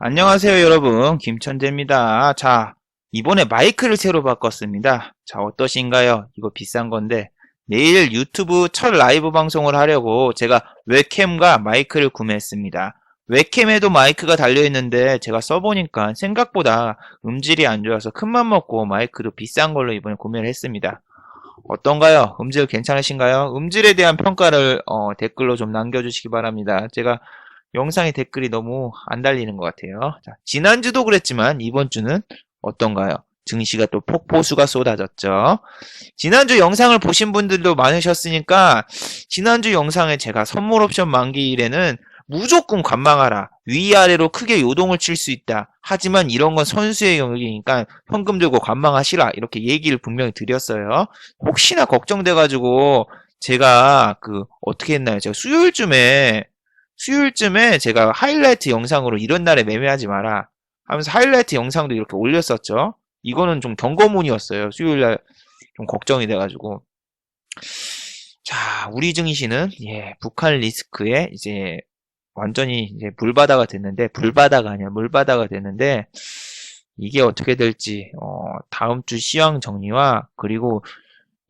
안녕하세요, 여러분. 김천재입니다. 자, 이번에 마이크를 새로 바꿨습니다. 자, 어떠신가요? 이거 비싼 건데, 내일 유튜브 첫 라이브 방송을 하려고 제가 웹캠과 마이크를 구매했습니다. 웹캠에도 마이크가 달려있는데 제가 써보니까 생각보다 음질이 안 좋아서 큰맘 먹고 마이크도 비싼 걸로 이번에 구매를 했습니다. 어떤가요? 음질 괜찮으신가요? 음질에 대한 평가를 댓글로 좀 남겨주시기 바랍니다. 제가 영상에 댓글이 너무 안 달리는 것 같아요. 자, 지난주도 그랬지만 이번 주는 어떤가요? 증시가 또 폭포수가 쏟아졌죠. 지난주 영상을 보신 분들도 많으셨으니까 지난주 영상에 제가 선물 옵션 만기일에는 무조건 관망하라. 위아래로 크게 요동을 칠 수 있다. 하지만 이런 건 선수의 영역이니까 현금 들고 관망하시라. 이렇게 얘기를 분명히 드렸어요. 혹시나 걱정돼가지고 제가 어떻게 했나요? 제가 수요일쯤에 제가 하이라이트 영상으로 이런 날에 매매하지 마라 하면서 하이라이트 영상도 이렇게 올렸었죠. 이거는 좀 경고문이었어요. 수요일날 좀 걱정이 돼가지고. 자, 우리 증시는 북한 리스크에 이제 완전히 이제 물바다가 됐는데, 불바다가 아니라 물바다가 됐는데, 이게 어떻게 될지 다음 주 시황 정리와 그리고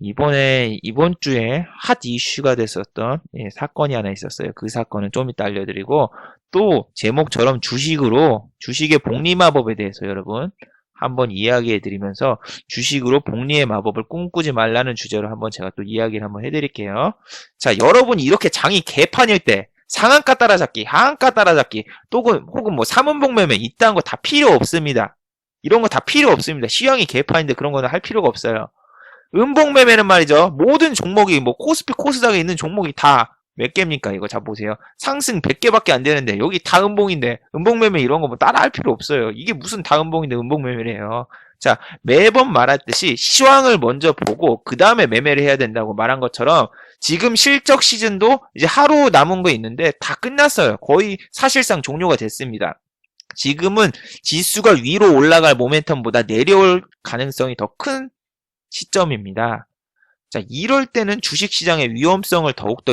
이번 주에 핫 이슈가 됐었던 사건이 하나 있었어요. 그 사건은 좀 이따 알려드리고, 또 제목처럼 주식의 복리 마법에 대해서 여러분 한번 이야기해드리면서 주식으로 복리의 마법을 꿈꾸지 말라는 주제로 한번 제가 또 이야기를 한번 해드릴게요. 자, 여러분이 이렇게 장이 개판일 때 상한가 따라잡기, 하한가 따라잡기, 혹은 뭐 삼음봉 매매 이딴 거 다 필요 없습니다. 이런 거 다 필요 없습니다. 시황이 개판인데 그런 거는 할 필요가 없어요. 음봉 매매는 말이죠. 모든 종목이 뭐 코스피 코스닥에 있는 종목이 다 몇 개입니까? 이거 자 보세요. 상승 100개밖에 안 되는데 여기 다 음봉인데 음봉 매매 이런 거 뭐 따라 할 필요 없어요. 이게 무슨 다 음봉인데 음봉 매매래요. 자, 매번 말했듯이 시황을 먼저 보고 그 다음에 매매를 해야 된다고 말한 것처럼 지금 실적 시즌도 이제 하루 남은 거 있는데 다 끝났어요. 거의 사실상 종료가 됐습니다. 지금은 지수가 위로 올라갈 모멘텀보다 내려올 가능성이 더 큰 시점입니다. 자, 이럴 때는 주식시장의 위험성을 더욱더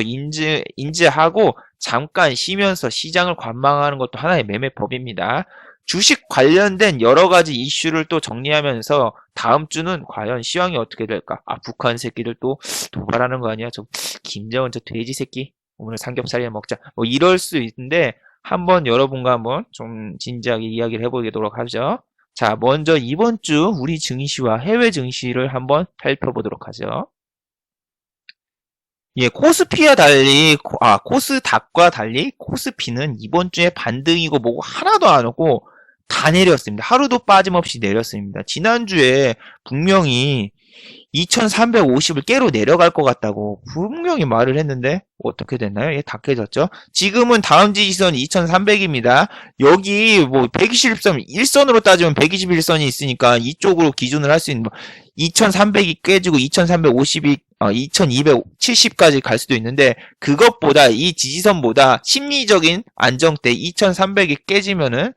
인지하고 잠깐 쉬면서 시장을 관망하는 것도 하나의 매매법입니다. 주식 관련된 여러 가지 이슈를 또 정리하면서 다음 주는 과연 시황이 어떻게 될까? 아, 북한 새끼들 또 도발하는 거 아니야? 김정은 저 돼지 새끼? 오늘 삼겹살이나 먹자. 뭐 이럴 수 있는데 한번 여러분과 한번 좀 진지하게 이야기를 해보도록 하죠. 자, 먼저 이번 주 우리 증시와 해외 증시를 한번 살펴보도록 하죠. 코스닥과 달리 코스피는 이번 주에 반등이고 뭐고 하나도 안 오고 다 내렸습니다. 하루도 빠짐없이 내렸습니다. 지난주에 분명히 2350을 깨로 내려갈 것 같다고 분명히 말을 했는데 어떻게 됐나요? 다 깨졌죠. 지금은 다음 지지선 2300입니다. 여기 뭐 121선, 일선으로 따지면 121선이 있으니까 이쪽으로 기준을 할 수 있는 2300이 깨지고 2350이 2270까지 갈 수도 있는데 그것보다 이 지지선보다 심리적인 안정대 2300이 깨지면은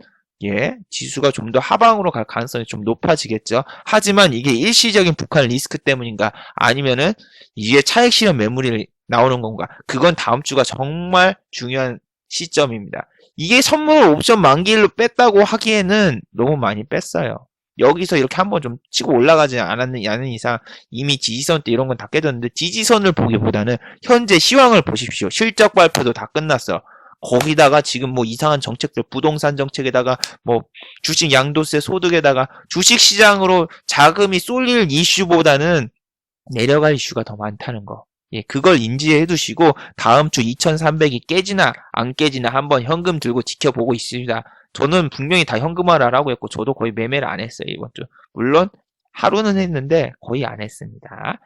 지수가 좀 더 하방으로 갈 가능성이 좀 높아지겠죠. 하지만 이게 일시적인 북한 리스크 때문인가 아니면은 이게 차익 실현 매물이 나오는 건가? 그건 다음 주가 정말 중요한 시점입니다. 이게 선물 옵션 만기일로 뺐다고 하기에는 너무 많이 뺐어요. 여기서 이렇게 한번 좀 치고 올라가지 않는 이상 이미 지지선 때 이런 건 다 깨졌는데 지지선을 보기보다는 현재 시황을 보십시오. 실적 발표도 다 끝났어. 거기다가 지금 뭐 이상한 정책들, 부동산 정책에다가 뭐 주식 양도세 소득에다가 주식 시장으로 자금이 쏠릴 이슈보다는 내려갈 이슈가 더 많다는 거. 그걸 인지해 두시고 다음 주 2300이 깨지나 안 깨지나 한번 현금 들고 지켜보고 있습니다. 저는 분명히 다 현금화라고 했고 저도 거의 매매를 안 했어요, 이번 주. 물론 하루는 했는데 거의 안 했습니다.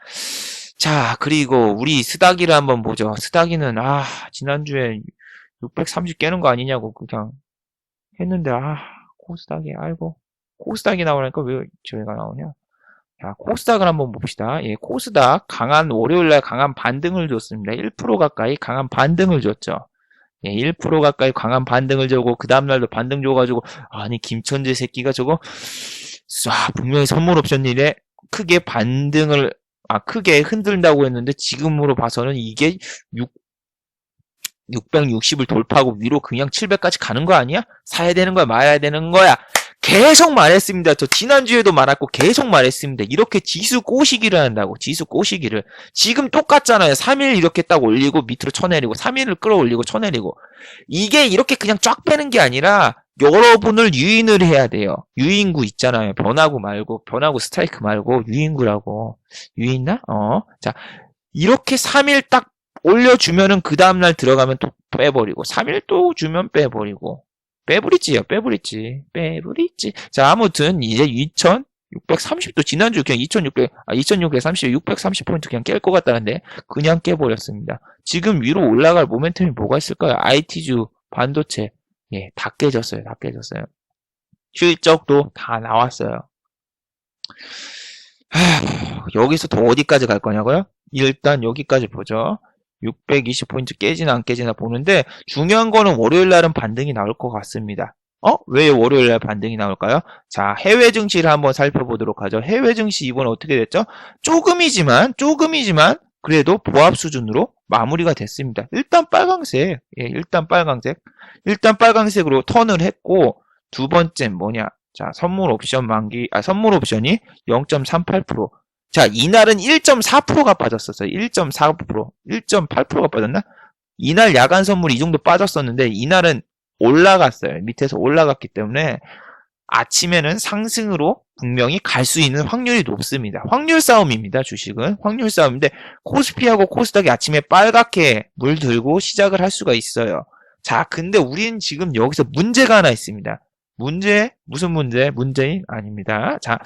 자, 그리고 우리 스닥이를 한번 보죠. 스닥이는 지난주에 630 깨는 거 아니냐고 그냥 했는데 코스닥이 코스닥이 나오니까 왜 저희가 나오냐. 자, 코스닥을 한번 봅시다. 코스닥 월요일날 강한 반등을 줬습니다. 1% 가까이 강한 반등을 줬죠. 1% 가까이 강한 반등을 주고 그 다음날도 반등 줘가지고 아니 김천재 새끼가 저거 분명히 선물 옵션 일에 크게 크게 흔들다고 했는데 지금으로 봐서는 이게 660을 돌파하고 위로 그냥 700까지 가는 거 아니야? 사야 되는 거야, 말아야 되는 거야? 계속 말했습니다. 저 지난주에도 말했고 계속 말했습니다. 이렇게 지수 꼬시기를 한다고. 지수 꼬시기를. 지금 똑같잖아요. 3일 이렇게 딱 올리고 밑으로 쳐내리고 3일을 끌어올리고 쳐내리고. 이게 이렇게 그냥 쫙 빼는 게 아니라 여러분을 유인을 해야 돼요. 유인구 있잖아요. 변화구 말고, 변화구 스트라이크 말고 유인구라고. 유인나? 자, 이렇게 3일 딱 올려주면은 그 다음날 들어가면 또 빼버리고 3일 또 주면 빼버리고 빼부리지요. 빼부리지. 자, 아무튼 이제 2630도 지난주 그냥 2630, 630포인트 그냥 깰 것 같다는데 그냥 깨버렸습니다. 지금 위로 올라갈 모멘텀이 뭐가 있을까요? IT주, 반도체. 예, 다 깨졌어요. 다 깨졌어요. 실적도 다 나왔어요. 여기서 더 어디까지 갈 거냐고요? 일단 여기까지 보죠. 620포인트 깨지나 안 깨지나 보는데 중요한 거는 월요일 날은 반등이 나올 것 같습니다. 왜 월요일 날 반등이 나올까요? 자, 해외 증시를 한번 살펴보도록 하죠. 해외 증시 이번에 어떻게 됐죠? 조금이지만 그래도 보합 수준으로 마무리가 됐습니다. 일단 빨강색. 예, 일단 빨강색으로 턴을 했고 두 번째 뭐냐? 자, 선물 옵션이 0.38%. 자, 이날은 1.4%가 빠졌었어요. 1.4%. 1.8%가 빠졌나? 이날 야간 선물 이 정도 빠졌었는데, 이날은 올라갔어요. 밑에서 올라갔기 때문에, 아침에는 상승으로 분명히 갈 수 있는 확률이 높습니다. 확률 싸움입니다, 주식은. 확률 싸움인데, 코스피하고 코스닥이 아침에 빨갛게 물들고 시작을 할 수가 있어요. 자, 근데 우리는 지금 여기서 문제가 하나 있습니다. 무슨 문제? 문재인? 아닙니다. 자,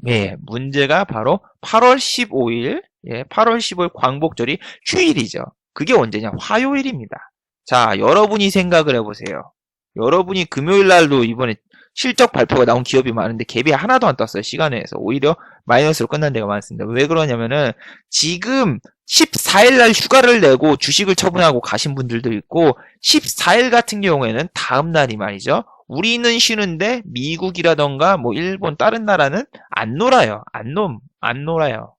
예, 문제가 바로 8월 15일, 예, 8월 15일 광복절이 휴일이죠. 그게 언제냐? 화요일입니다. 자, 여러분이 생각을 해보세요. 여러분이 금요일 날도 이번에 실적 발표가 나온 기업이 많은데 갭이 하나도 안 떴어요. 시간에서. 오히려 마이너스로 끝난 데가 많습니다. 왜 그러냐면은 지금 14일 날 휴가를 내고 주식을 처분하고 가신 분들도 있고 14일 같은 경우에는 다음 날이 말이죠. 우리는 쉬는데 미국이라던가 뭐 일본 다른 나라는 안 놀아요. 안 놀아요.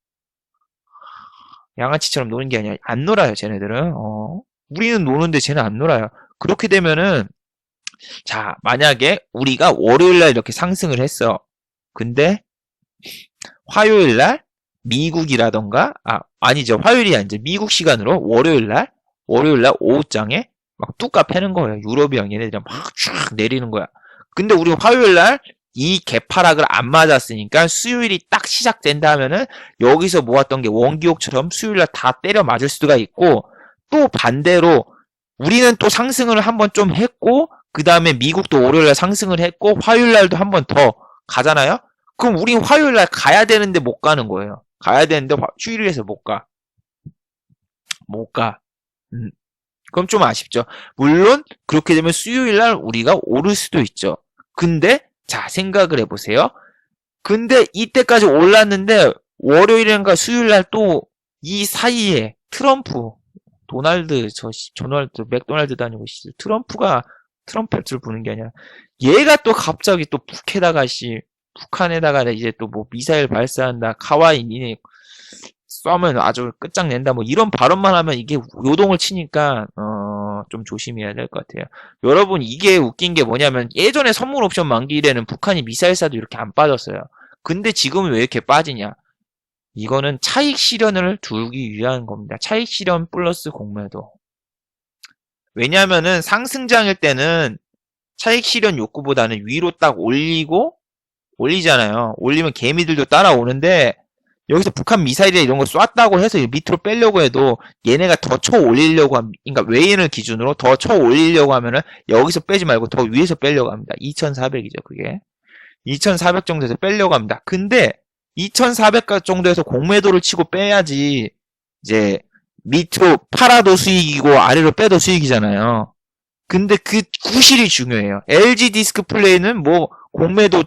양아치처럼 노는 게 아니라 안 놀아요. 쟤네들은. 우리는 노는데 쟤는 안 놀아요. 그렇게 되면은 자, 만약에 우리가 월요일 날 이렇게 상승을 했어. 근데 화요일 날 미국이라던가 아니죠. 화요일이 아니죠. 미국 시간으로 월요일 날 오후장에 막 뚜까 패는 거예요. 유럽이랑 얘네들이 막 쫙 내리는 거야. 근데 우리 화요일 날 이 개파락을 안 맞았으니까 수요일이 딱 시작된다 하면은 여기서 모았던 게 원기옥처럼 수요일 날 다 때려 맞을 수가 있고 또 반대로 우리는 또 상승을 한번 좀 했고 그 다음에 미국도 월요일 날 상승을 했고 화요일 날도 한번 더 가잖아요? 그럼 우린 화요일 날 가야 되는데 못 가는 거예요. 가야 되는데 휴일에서 못 가. 그럼 좀 아쉽죠. 물론 그렇게 되면 수요일 날 우리가 오를 수도 있죠. 근데 자, 생각을 해보세요. 근데 이때까지 올랐는데 월요일인가 수요일 날 또 이 사이에 트럼프 맥도날드 다니고 트럼프가 트럼펫을 부는 게 아니라 얘가 또 갑자기 또 북한에다가 이제 또 뭐 미사일 발사한다. 카와이 니네 쏘면 아주 끝장낸다. 뭐 이런 발언만 하면 이게 요동을 치니까 좀 조심해야 될 것 같아요. 여러분 이게 웃긴 게 뭐냐면 예전에 선물 옵션 만기일에는 북한이 미사일 쏴도 이렇게 안 빠졌어요. 근데 지금은 왜 이렇게 빠지냐? 이거는 차익 실현을 두기 위한 겁니다. 차익 실현 플러스 공매도. 왜냐면은 상승장일 때는 차익 실현 욕구보다는 위로 딱 올리잖아요. 올리면 개미들도 따라오는데 여기서 북한 미사일이나 이런 거 쐈다고 해서 밑으로 빼려고 해도 얘네가 더 쳐 올리려고 그러니까 외인을 기준으로 더 쳐 올리려고 하면은 여기서 빼지 말고 더 위에서 빼려고 합니다. 2400이죠, 그게. 2400 정도에서 빼려고 합니다. 근데 2400 정도에서 공매도를 치고 빼야지 이제 밑으로 팔아도 수익이고 아래로 빼도 수익이잖아요. 근데 그 구실이 중요해요. LG 디스플레이는 뭐 공매도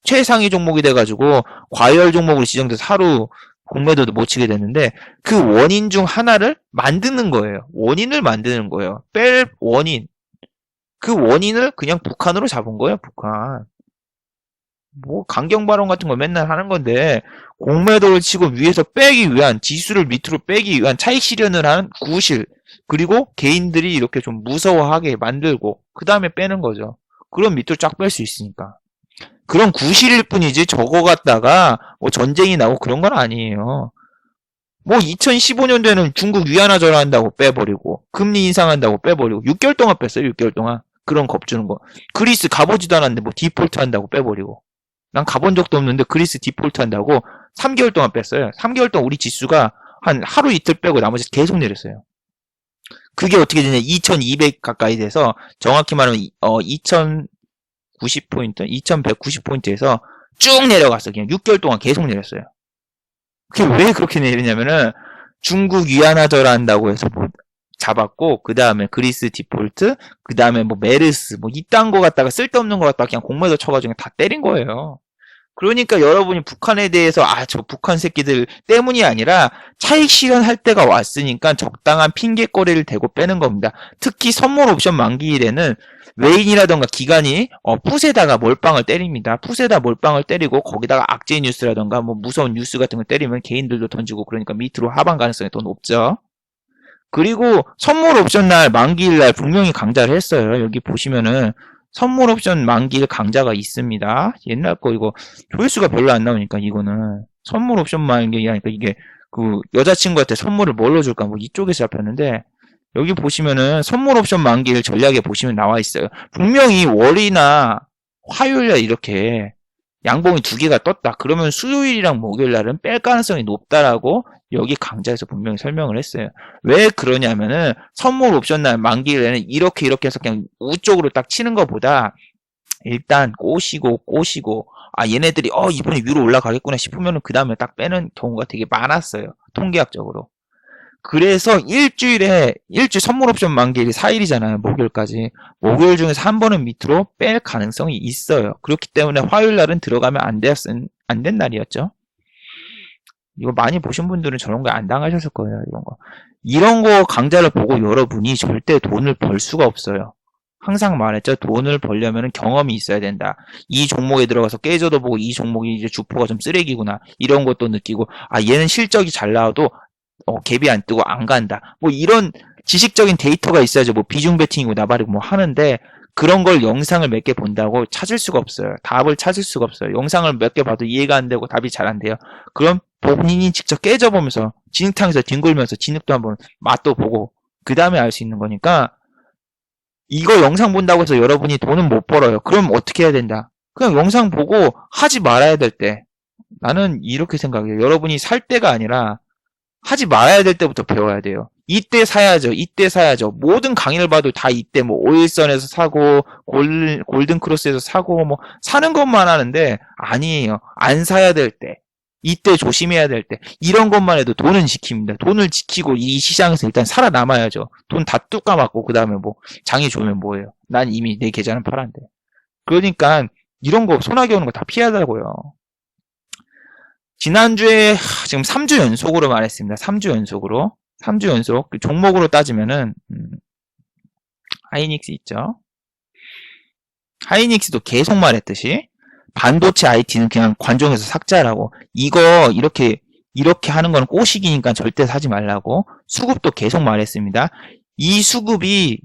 최상위 종목이 돼가지고 과열 종목으로 지정돼서 하루 공매도도 못 치게 됐는데 그 원인 중 하나를 만드는 거예요. 원인을 만드는 거예요. 뺄 원인. 그 원인을 그냥 북한으로 잡은 거예요. 북한. 뭐 강경 발언 같은 거 맨날 하는 건데 공매도를 치고 위에서 빼기 위한, 지수를 밑으로 빼기 위한 차익 실현을 한 구실, 그리고 개인들이 이렇게 좀 무서워하게 만들고 그 다음에 빼는 거죠. 그럼 밑으로 쫙 뺄 수 있으니까. 그런 구실일 뿐이지 저거 갖다가 뭐 전쟁이 나고 그런 건 아니에요. 뭐 2015년도에는 중국 위안화 전환한다고 빼버리고 금리 인상한다고 빼버리고 6개월 동안 뺐어요. 6개월 동안. 그런 겁주는 거. 그리스 가보지도 않았는데 뭐 디폴트 한다고 빼버리고. 난 가본 적도 없는데 그리스 디폴트 한다고 3개월 동안 뺐어요. 3개월 동안 우리 지수가 한 하루 이틀 빼고 나머지 계속 내렸어요. 그게 어떻게 되냐. 2200 가까이 돼서 정확히 말하면 2090포인트, 2190포인트에서 쭉 내려갔어. 그냥 6개월 동안 계속 내렸어요. 그게 왜 그렇게 내리냐면은 중국 위안화 절한다고 해서 뭐 잡았고, 그 다음에 그리스 디폴트, 그 다음에 뭐 메르스, 뭐 이딴 거 갖다가 쓸데없는 거 갖다가 그냥 공매도 쳐가지고 다 때린 거예요. 그러니까 여러분이 북한에 대해서 저 북한 새끼들 때문이 아니라 차익 실현할 때가 왔으니까 적당한 핑계거리를 대고 빼는 겁니다. 특히 선물 옵션 만기일에는 외인이라던가 기관이 풋에다가 몰빵을 때립니다. 풋에다 몰빵을 때리고 거기다가 악재 뉴스라던가 뭐 무서운 뉴스 같은 거 때리면 개인들도 던지고 그러니까 밑으로 하방 가능성이 더 높죠. 그리고 선물 옵션 날 만기일 날 분명히 강좌를 했어요. 여기 보시면은 선물 옵션 만기일 강좌가 있습니다. 옛날 거 이거 조회수가 별로 안 나오니까 이거는 선물 옵션 만기일이니까 이게 그 여자친구한테 선물을 뭘로 줄까 뭐 이쪽에서 잡혔는데 여기 보시면은 선물 옵션 만기일 전략에 보시면 나와 있어요. 분명히 월이나 화요일날 이렇게 양봉이 두 개가 떴다. 그러면 수요일이랑 목요일날은 뺄 가능성이 높다라고 여기 강좌에서 분명히 설명을 했어요. 왜 그러냐면은 선물 옵션 날 만기일에는 이렇게 해서 그냥 우쪽으로 딱 치는 것보다 일단 꼬시고 얘네들이 이번에 위로 올라가겠구나 싶으면은 그 다음에 딱 빼는 경우가 되게 많았어요. 통계학적으로. 그래서 일주일 선물 옵션 만기일이 4일이잖아요. 목요일까지. 목요일 중에서 한 번은 밑으로 뺄 가능성이 있어요. 그렇기 때문에 화요일 날은 들어가면 안 된 날이었죠. 이거 많이 보신 분들은 저런 거 안 당하셨을 거예요. 이런 거 강좌를 보고 여러분이 절대 돈을 벌 수가 없어요. 항상 말했죠. 돈을 벌려면 경험이 있어야 된다. 이 종목에 들어가서 깨져도 보고 이 종목이 이제 주포가 좀 쓰레기구나. 이런 것도 느끼고 얘는 실적이 잘 나와도 갭이 안 뜨고 안 간다. 뭐 이런 지식적인 데이터가 있어야죠. 뭐 비중 베팅이고 나발이고 뭐 하는데 그런 걸 영상을 몇 개 본다고 찾을 수가 없어요. 답을 찾을 수가 없어요. 영상을 몇 개 봐도 이해가 안 되고 답이 잘 안 돼요. 그럼 본인이 직접 깨져보면서 진흙탕에서 뒹굴면서 진흙도 한번 맛도 보고 그 다음에 알 수 있는 거니까 이거 영상 본다고 해서 여러분이 돈은 못 벌어요. 그럼 어떻게 해야 된다? 그냥 영상 보고 하지 말아야 될 때 나는 이렇게 생각해요. 여러분이 살 때가 아니라 하지 말아야 될 때부터 배워야 돼요. 이때 사야죠. 모든 강의를 봐도 다 이때 뭐 오일선에서 사고 골든 크로스에서 사고 뭐 사는 것만 하는데 아니에요. 안 사야 될 때. 이때 조심해야 될 때. 이런 것만 해도 돈은 지킵니다. 돈을 지키고 이 시장에서 일단 살아남아야죠. 돈 다 뚝 까맞고 그 다음에 뭐 장이 좋으면 뭐예요. 난 이미 내 계좌는 팔았는데. 그러니까 이런 거 손아귀 오는 거 다 피하자고요. 지난주에 지금 3주 연속으로 말했습니다. 3주 연속. 그 종목으로 따지면은 하이닉스 있죠. 하이닉스도 계속 말했듯이 반도체 IT는 그냥 관종에서 삭제하라고. 이거 이렇게 하는 건 꼬시기니까 절대 사지 말라고. 수급도 계속 말했습니다. 이 수급이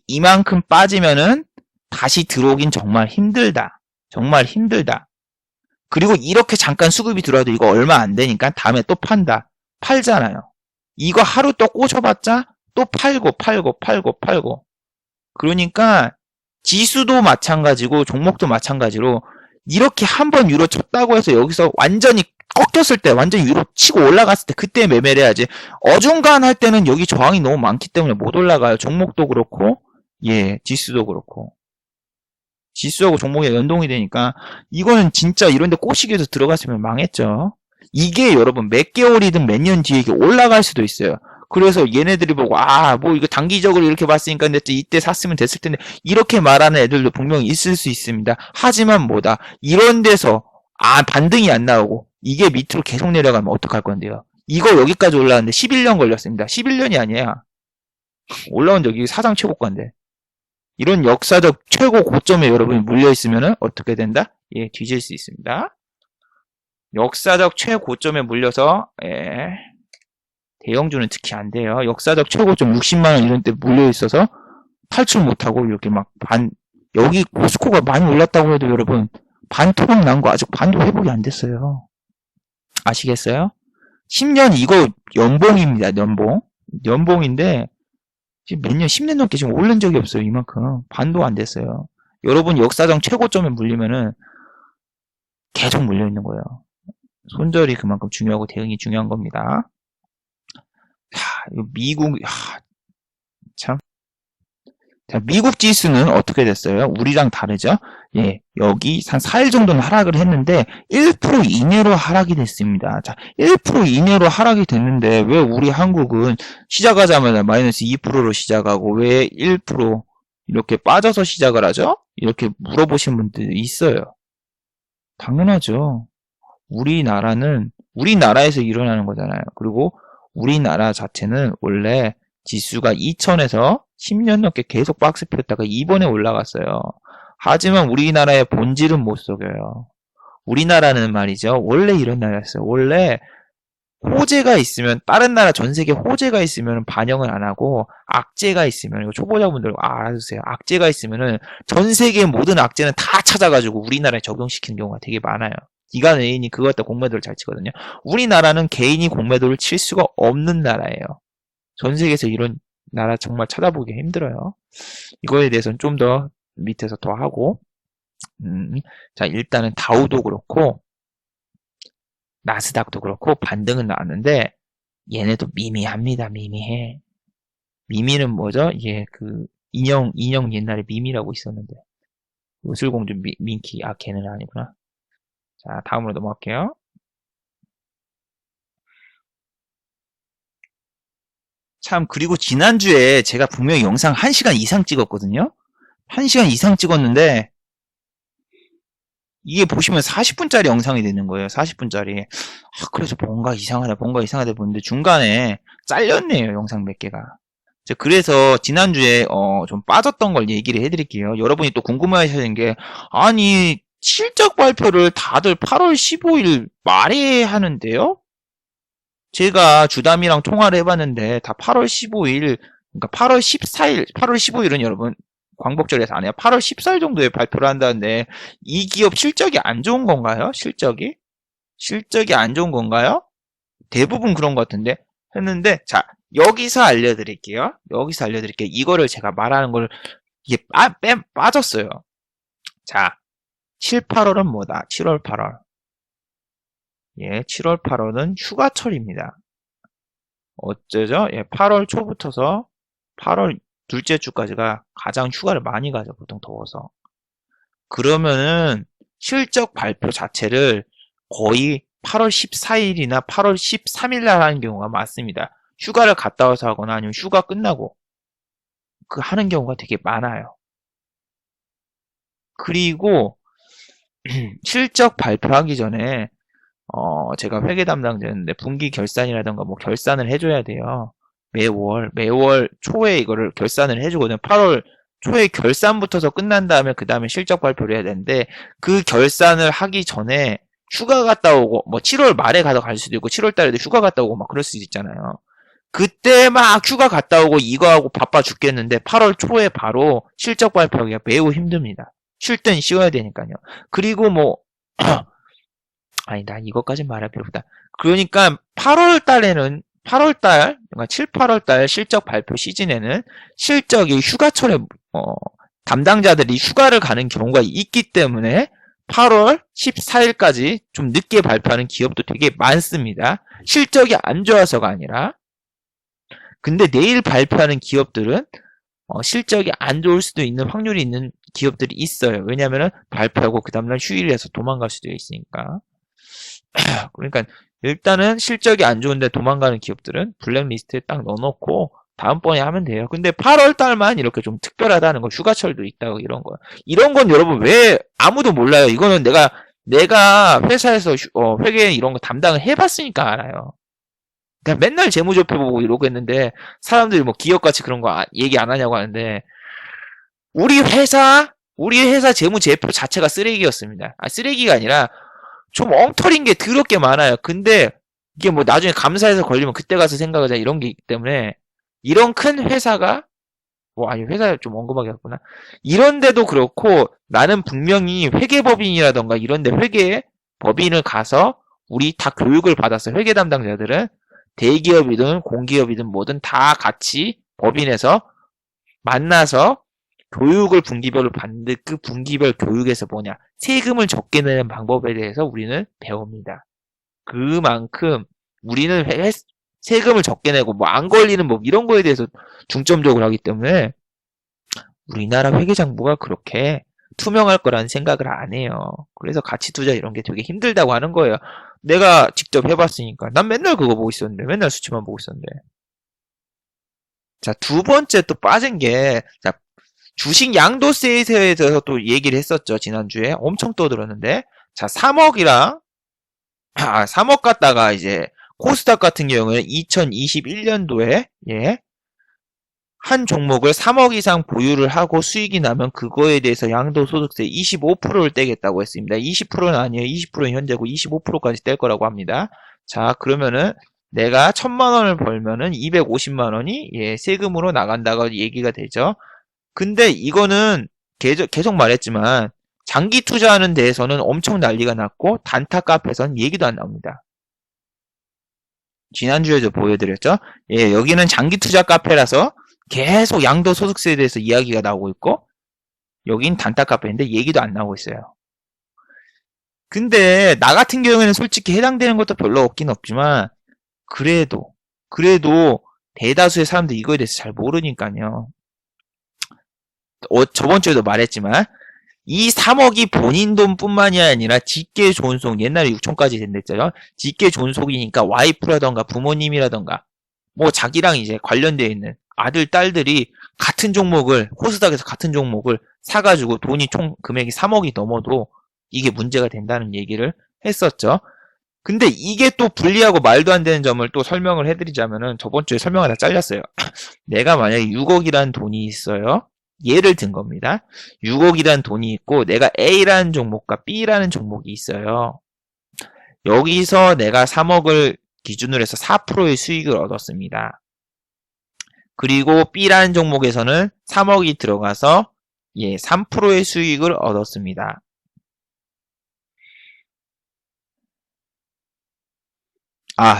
이만큼 빠지면은 다시 들어오긴 정말 힘들다. 그리고 이렇게 잠깐 수급이 들어와도 이거 얼마 안 되니까 다음에 또 팔잖아요. 이거 하루 또 꽂아봤자 또 팔고. 그러니까 지수도 마찬가지고 종목도 마찬가지로 이렇게 한번 위로 쳤다고 해서 여기서 완전히 꺾였을 때, 완전히 위로 치고 올라갔을 때 그때 매매를 해야지. 어중간할 때는 여기 저항이 너무 많기 때문에 못 올라가요. 종목도 그렇고 지수도 그렇고. 지수하고 종목이 연동이 되니까 이거는 진짜 이런데 꼬시기에서 들어갔으면 망했죠. 이게 여러분 몇 개월이든 몇 년 뒤에 이게 올라갈 수도 있어요. 그래서 얘네들이 보고 뭐 이거 단기적으로 이렇게 봤으니까 이때 샀으면 됐을 텐데 이렇게 말하는 애들도 분명히 있을 수 있습니다. 하지만 뭐다 이런 데서 반등이 안 나오고 이게 밑으로 계속 내려가면 어떡할 건데요. 이거 여기까지 올라왔는데 11년 걸렸습니다. 11년이 아니야. 올라온 적이 사상 최고가인데. 이런 역사적 최고 고점에 여러분이 물려있으면 어떻게 된다? 뒤질 수 있습니다. 역사적 최고점에 물려서, 대형주는 특히 안 돼요. 역사적 최고점 60만원 이런 데 물려 있어서 탈출 못하고 이렇게 여기 코스코가 많이 올랐다고 해도 여러분, 반토막 난 거 아직 반도 회복이 안 됐어요. 아시겠어요? 10년 이거 연봉입니다, 연봉. 연봉인데, 지금 몇 년, 10년 넘게 지금 오른 적이 없어요, 이만큼. 반도 안 됐어요. 여러분 역사적 최고점에 물리면은 계속 물려있는 거예요. 손절이 그만큼 중요하고 대응이 중요한 겁니다. 미국, 참. 자, 미국 지수는 어떻게 됐어요? 우리랑 다르죠? 예, 여기 한 4일 정도는 하락을 했는데 1% 이내로 하락이 됐습니다. 자, 1% 이내로 하락이 됐는데 왜 우리 한국은 시작하자마자 마이너스 2%로 시작하고 왜 1% 이렇게 빠져서 시작을 하죠? 이렇게 물어보신 분들이 있어요. 당연하죠. 우리나라에서 일어나는 거잖아요. 그리고 우리나라 자체는 원래 지수가 2000에서 10년 넘게 계속 박스 폈다가 이번에 올라갔어요. 하지만 우리나라의 본질은 못 속여요. 우리나라는 말이죠. 원래 이런 나라였어요. 원래 호재가 있으면 다른 나라 전 세계 호재가 있으면 반영을 안 하고 악재가 있으면 이거 초보자분들 알아주세요. 악재가 있으면은 전 세계 모든 악재는 다 찾아가지고 우리나라에 적용시키는 경우가 되게 많아요. 기관 외인이 그거 갖다 공매도를 잘 치거든요. 우리나라는 개인이 공매도를 칠 수가 없는 나라예요. 전 세계에서 이런 나라 정말 찾아보기 힘들어요. 이거에 대해서는 좀 더 밑에서 더 하고 자 일단은 다우도 그렇고 나스닥도 그렇고 반등은 나왔는데 얘네도 미미합니다. 미미해. 미미는 뭐죠? 이게 그 인형 옛날에 미미라고 있었는데 요술공주 민키 걔는 아니구나. 자 다음으로 넘어갈게요. 참 그리고 지난주에 제가 분명히 영상 1시간 이상 찍었거든요. 1시간 이상 찍었는데 이게 보시면 40분짜리 영상이 되는 거예요. 40분짜리. 그래서 뭔가 이상하다 보는데 중간에 잘렸네요. 영상 몇 개가. 그래서 지난주에 좀 빠졌던 걸 얘기를 해드릴게요. 여러분이 또 궁금해하시는 게 아니 실적 발표를 다들 8월 15일 말에 하는데요? 제가 주담이랑 통화를 해봤는데 다 8월 15일, 그러니까 8월 14일, 8월 15일은 여러분 광복절에서 안 해요. 8월 14일 정도에 발표를 한다는데 이 기업 실적이 안 좋은 건가요? 실적이 안 좋은 건가요? 대부분 그런 것 같은데 했는데 자 여기서 알려드릴게요. 이거를 제가 말하는 걸 이게 빠졌어요. 자 7, 8월은 뭐다? 7월, 8월. 예, 7월, 8월은 휴가철입니다. 어쩌죠? 예, 8월 초부터서 8월 둘째 주까지가 가장 휴가를 많이 가죠. 보통 더워서. 그러면은 실적 발표 자체를 거의 8월 14일이나 8월 13일 날 하는 경우가 많습니다. 휴가를 갔다 와서 하거나 아니면 휴가 끝나고 하는 경우가 되게 많아요. 그리고 실적 발표하기 전에 제가 회계 담당자였는데 분기 결산이라던가 뭐 결산을 해줘야 돼요. 매월 초에 이거를 결산을 해주거든요. 8월 초에 결산부터서 끝난 다음에 그 다음에 실적 발표를 해야 되는데 그 결산을 하기 전에 휴가 갔다 오고 뭐 7월 말에 갈 수도 있고 7월 달에도 휴가 갔다 오고 막 그럴 수도 있잖아요. 그때 막 휴가 갔다 오고 이거 하고 바빠 죽겠는데 8월 초에 바로 실적 발표하기가 매우 힘듭니다. 쉴 땐 쉬어야 되니까요. 그리고 뭐 아니 난 이것까지 말할 필요 없다. 그러니까 8월 달에는 8월달, 그러니까 7, 8월달 실적 발표 시즌에는 실적이 휴가철에 담당자들이 휴가를 가는 경우가 있기 때문에 8월 14일까지 좀 늦게 발표하는 기업도 되게 많습니다. 실적이 안 좋아서가 아니라. 근데 내일 발표하는 기업들은 실적이 안 좋을 수도 있는 확률이 있는 기업들이 있어요. 왜냐하면 발표하고 그 다음날 휴일에서 도망갈 수도 있으니까. 그러니까 일단은 실적이 안 좋은데 도망가는 기업들은 블랙리스트에 딱 넣어놓고 다음번에 하면 돼요. 근데 8월 달만 이렇게 좀 특별하다는 거, 휴가철도 있다고 이런 거. 이런 건 여러분 왜 아무도 몰라요. 이거는 내가 회사에서 회계 이런 거 담당을 해봤으니까 알아요. 그냥 맨날 재무제표 보고 이러고 했는데 사람들이 뭐 기업가치 그런 거 얘기 안 하냐고 하는데 우리 회사 재무제표 자체가 쓰레기였습니다. 쓰레기가 아니라 좀 엉터리인 게 더럽게 많아요. 근데 이게 뭐 나중에 감사해서 걸리면 그때 가서 생각하자 이런 게 있기 때문에 이런 큰 회사가 뭐 아니 회사 좀 언급하게 했구나. 이런데도 그렇고 나는 분명히 회계법인이라던가 이런데 회계 법인을 가서 우리 다 교육을 받았어. 회계 담당자들은 대기업이든 공기업이든 뭐든 다 같이 법인에서 만나서 교육을 분기별로 받는데 그 분기별 교육에서 뭐냐 세금을 적게 내는 방법에 대해서 우리는 배웁니다. 그만큼 우리는 세금을 적게 내고 뭐 안 걸리는 뭐 이런 거에 대해서 중점적으로 하기 때문에 우리나라 회계장부가 그렇게 투명할 거라는 생각을 안 해요. 그래서 가치 투자 이런 게 되게 힘들다고 하는 거예요. 내가 직접 해봤으니까. 난 맨날 그거 보고 있었는데, 맨날 수치만 보고 있었는데. 자, 두 번째 또 빠진 게, 자, 주식 양도세에 대해서 또 얘기를 했었죠. 지난주에. 엄청 떠들었는데. 자, 3억이랑, 3억 갖다가 이제, 코스닥 같은 경우에 2021년도에, 예, 한 종목을 3억 이상 보유를 하고 수익이 나면 그거에 대해서 양도소득세 25%를 떼겠다고 했습니다. 20%는 아니에요. 20%는 현재고 25%까지 뗄 거라고 합니다. 자, 그러면은 내가 1000만 원을 벌면은 250만 원이 예, 세금으로 나간다고 얘기가 되죠. 근데 이거는 계속 말했지만 장기 투자하는 데에서는 엄청 난리가 났고 단타 카페에서는 얘기도 안 나옵니다. 지난주에도 보여드렸죠. 예, 여기는 장기 투자 카페라서 계속 양도소득세에 대해서 이야기가 나오고 있고 여긴 단타 카페인데 얘기도 안 나오고 있어요. 근데 나 같은 경우에는 솔직히 해당되는 것도 별로 없긴 없지만 그래도 대다수의 사람들이 이거에 대해서 잘 모르니까요. 저번 주에도 말했지만 이 3억이 본인 돈뿐만이 아니라 직계 존속 옛날에 6천까지 된댔잖아요. 직계 존속이니까 와이프라던가 부모님이라던가 뭐 자기랑 이제 관련되어 있는 아들, 딸들이 같은 종목을 코스닥에서 같은 종목을 사가지고 돈이 총 금액이 3억이 넘어도 이게 문제가 된다는 얘기를 했었죠. 근데 이게 또 불리하고 말도 안 되는 점을 또 설명을 해드리자면은 저번 주에 설명하다 잘렸어요. 내가 만약에 6억이라는 돈이 있어요. 예를 든 겁니다. 6억이라는 돈이 있고 내가 A라는 종목과 B라는 종목이 있어요. 여기서 내가 3억을 기준으로 해서 4%의 수익을 얻었습니다. 그리고 B라는 종목에서는 3억이 들어가서 예, 3%의 수익을 얻었습니다.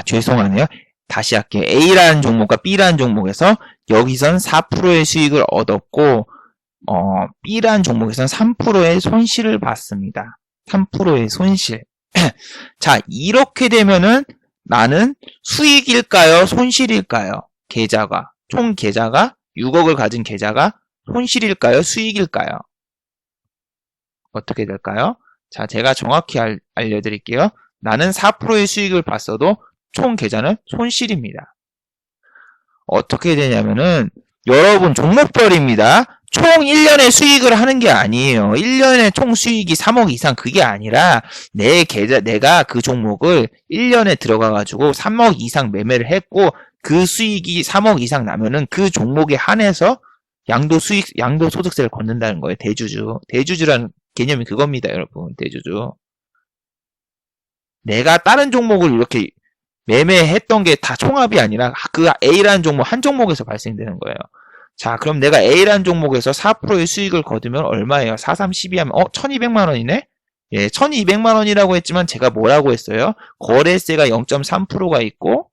죄송하네요. 다시 할게요. A라는 종목과 B라는 종목에서 여기선 4%의 수익을 얻었고 B라는 종목에서는 3%의 손실을 봤습니다. 3%의 손실. 자, 이렇게 되면은 나는 수익일까요? 손실일까요? 총 계좌가 6억을 가진 계좌가 손실일까요? 수익일까요? 어떻게 될까요? 자, 제가 정확히 알려드릴게요. 나는 4%의 수익을 봤어도 총 계좌는 손실입니다. 어떻게 되냐면은 여러분 종목별입니다. 총 1년에 수익을 하는 게 아니에요. 1년에 총 수익이 3억 이상 그게 아니라 내가 그 종목을 1년에 들어가가지고 3억 이상 매매를 했고 그 수익이 3억 이상 나면은 그 종목에 한해서 양도소득세를 걷는다는 거예요. 대주주라는 개념이 그겁니다, 여러분. 대주주. 내가 다른 종목을 이렇게 매매했던 게 다 총합이 아니라 그 A라는 종목 한 종목에서 발생되는 거예요. 자, 그럼 내가 A라는 종목에서 4%의 수익을 거두면 얼마예요? 4, 3, 12 하면 1200만 원이네? 예, 1200만 원이라고 했지만 제가 뭐라고 했어요? 거래세가 0.3%가 있고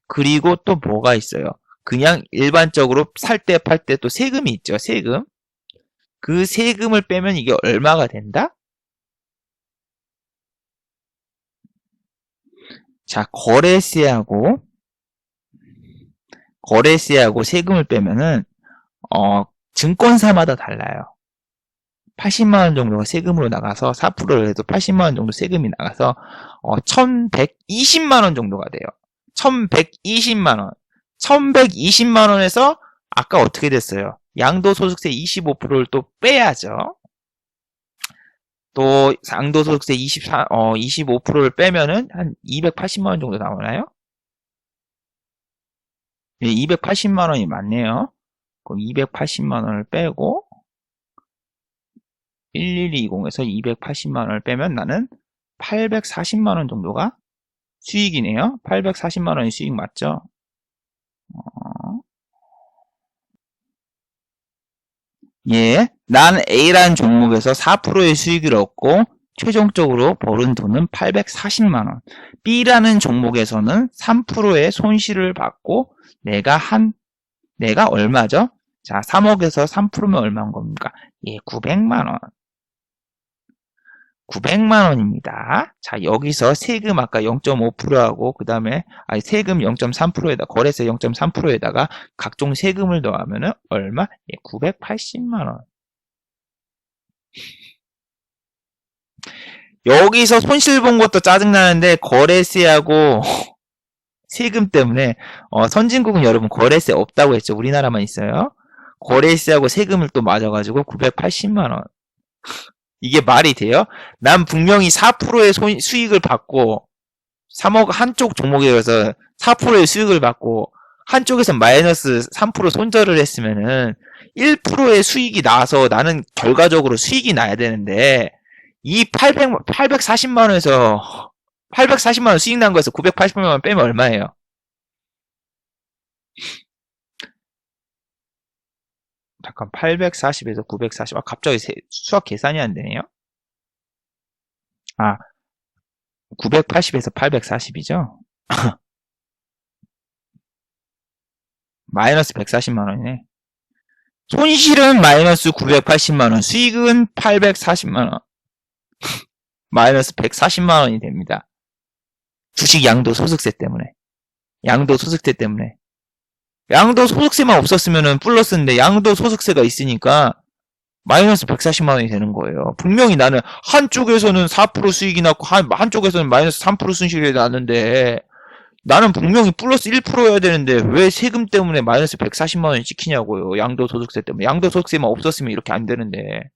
그리고 또 뭐가 있어요? 그냥 일반적으로 살 때 팔 때 또 세금이 있죠. 세금. 그 세금을 빼면 이게 얼마가 된다? 자, 거래세하고 세금을 빼면은 증권사마다 달라요. 80만 원 정도가 세금으로 나가서 4%를 해도 80만 원 정도 세금이 나가서 1120만 원 정도가 돼요. 1120만 원. 1120만 원에서 아까 어떻게 됐어요? 양도소득세 25%를 또 빼야죠. 또 양도소득세 25%를 빼면은 한 280만 원 정도 나오나요? 네, 280만 원이 맞네요. 그럼 280만 원을 빼고 1120에서 280만 원을 빼면 나는 840만원 정도가 수익이네요. 840만원이 수익 맞죠? 예, 난 A라는 종목에서 4%의 수익을 얻고 최종적으로 벌은 돈은 840만원. B라는 종목에서는 3%의 손실을 받고 내가 얼마죠? 자, 3억에서 3%면 얼마인 겁니까? 예, 900만원. 900만원입니다. 자, 여기서 세금 아까 0.5%하고 그 다음에 세금 0.3%에다 거래세 0.3%에다가 각종 세금을 더하면은 얼마? 예, 980만원. 여기서 손실 본 것도 짜증나는데 거래세하고 세금 때문에 선진국은 여러분 거래세 없다고 했죠. 우리나라만 있어요. 거래세하고 세금을 또 맞아가지고 980만원. 이게 말이 돼요? 난 분명히 4%의 수익을 받고 3억 한쪽 종목에서 4%의 수익을 받고 한쪽에서 마이너스 3% 손절을 했으면은 1%의 수익이 나서 나는 결과적으로 수익이 나야 되는데 이 840만원에서 840만원 수익 난 거에서 980만원 빼면 얼마예요? 잠깐 840에서 940 갑자기 수학 계산이 안 되네요. 980에서 840이죠? 마이너스 140만원이네. 손실은 마이너스 980만원, 수익은 840만원. 마이너스 140만원이 됩니다. 주식 양도소득세 때문에. 양도소득세 때문에. 양도소득세만 없었으면 플러스인데 양도소득세가 있으니까 마이너스 140만원이 되는 거예요. 분명히 나는 한쪽에서는 4% 수익이 났고 한쪽에서는 마이너스 3% 손실이 났는데 나는 분명히 플러스 1%여야 되는데 왜 세금 때문에 마이너스 140만원이 찍히냐고요. 양도소득세 때문에. 양도소득세만 없었으면 이렇게 안 되는데.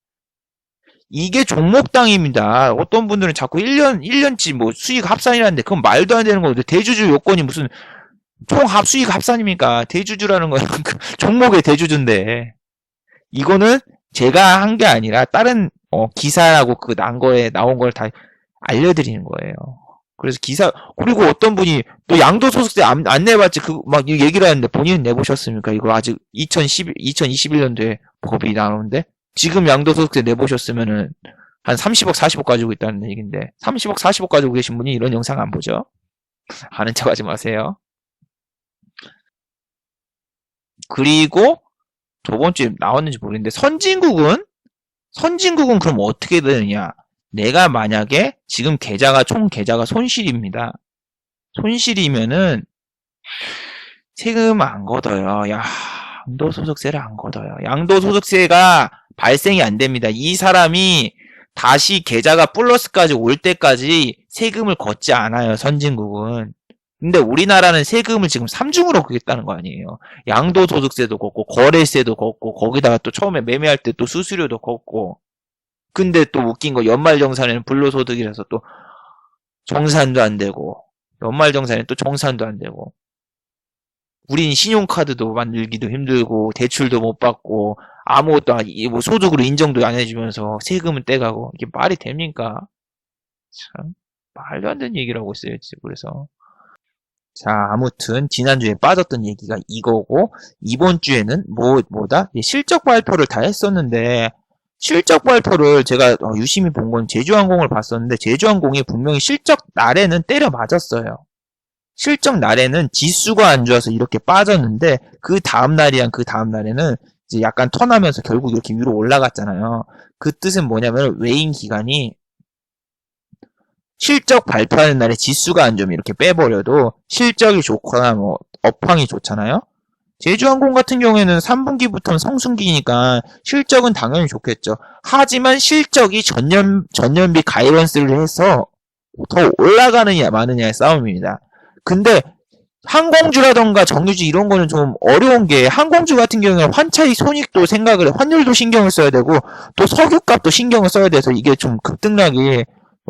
이게 종목당입니다. 어떤 분들은 자꾸 1년치 뭐 수익 합산이라는데 그건 말도 안 되는 거거든요. 대주주 요건이 무슨 총합 수익 합산입니까? 대주주라는 건 종목의 대주주인데. 이거는 제가 한 게 아니라 다른 기사라고 그 나온 걸 다 알려드리는 거예요. 그래서 그리고 어떤 분이 또 양도소득세 안 내봤지, 막 얘기를 하는데 본인은 내보셨습니까? 이거 아직 2021년도에 법이 나오는데, 지금 양도소득세 내보셨으면은 한 30억, 40억 가지고 있다는 얘기인데, 30억, 40억 가지고 계신 분이 이런 영상 안 보죠? 아는 척 하지 마세요. 그리고 저번 주에 나왔는지 모르겠는데, 선진국은 그럼 어떻게 되느냐? 내가 만약에 지금 총 계좌가 손실입니다. 손실이면은 세금 안 걷어요. 양도소득세를 안 걷어요. 양도소득세가 발생이 안 됩니다. 이 사람이 다시 계좌가 플러스까지 올 때까지 세금을 걷지 않아요. 선진국은. 근데 우리나라는 세금을 지금 3중으로 걷겠다는 거 아니에요. 양도소득세도 걷고 거래세도 걷고 거기다가 또 처음에 매매할 때 또 수수료도 걷고. 근데 또 웃긴 거 연말정산에는 불로소득이라서 또 정산도 안 되고 연말정산에 또 정산도 안 되고 우린 신용카드도 만들기도 힘들고 대출도 못 받고 아무것도 뭐 소득으로 인정도 안 해주면서 세금은 떼가고 이게 말이 됩니까? 참 말도 안 되는 얘기를 하고 있어요 지금. 그래서 자, 아무튼 지난주에 빠졌던 얘기가 이거고 이번 주에는 뭐다? 실적 발표를 다 했었는데 실적 발표를 제가 유심히 본 건 제주항공을 봤었는데 제주항공이 분명히 실적 날에는 때려 맞았어요. 실적 날에는 지수가 안 좋아서 이렇게 빠졌는데 그 다음 날에는 이제 약간 턴하면서 결국 이렇게 위로 올라갔잖아요. 그 뜻은 뭐냐면 외인 기관이 실적 발표하는 날에 지수가 안 좋으면 이렇게 빼버려도 실적이 좋거나 뭐 업황이 좋잖아요. 제주항공 같은 경우에는 3분기부터는 성순기니까 실적은 당연히 좋겠죠. 하지만 실적이 전년비 가이던스를 해서 더 올라가느냐 마느냐의 싸움입니다. 근데 항공주라던가 정유주 이런 거는 좀 어려운 게 항공주 같은 경우는 환차익 손익도 환율도 신경을 써야 되고 또 석유값도 신경을 써야 돼서 이게 좀 급등락이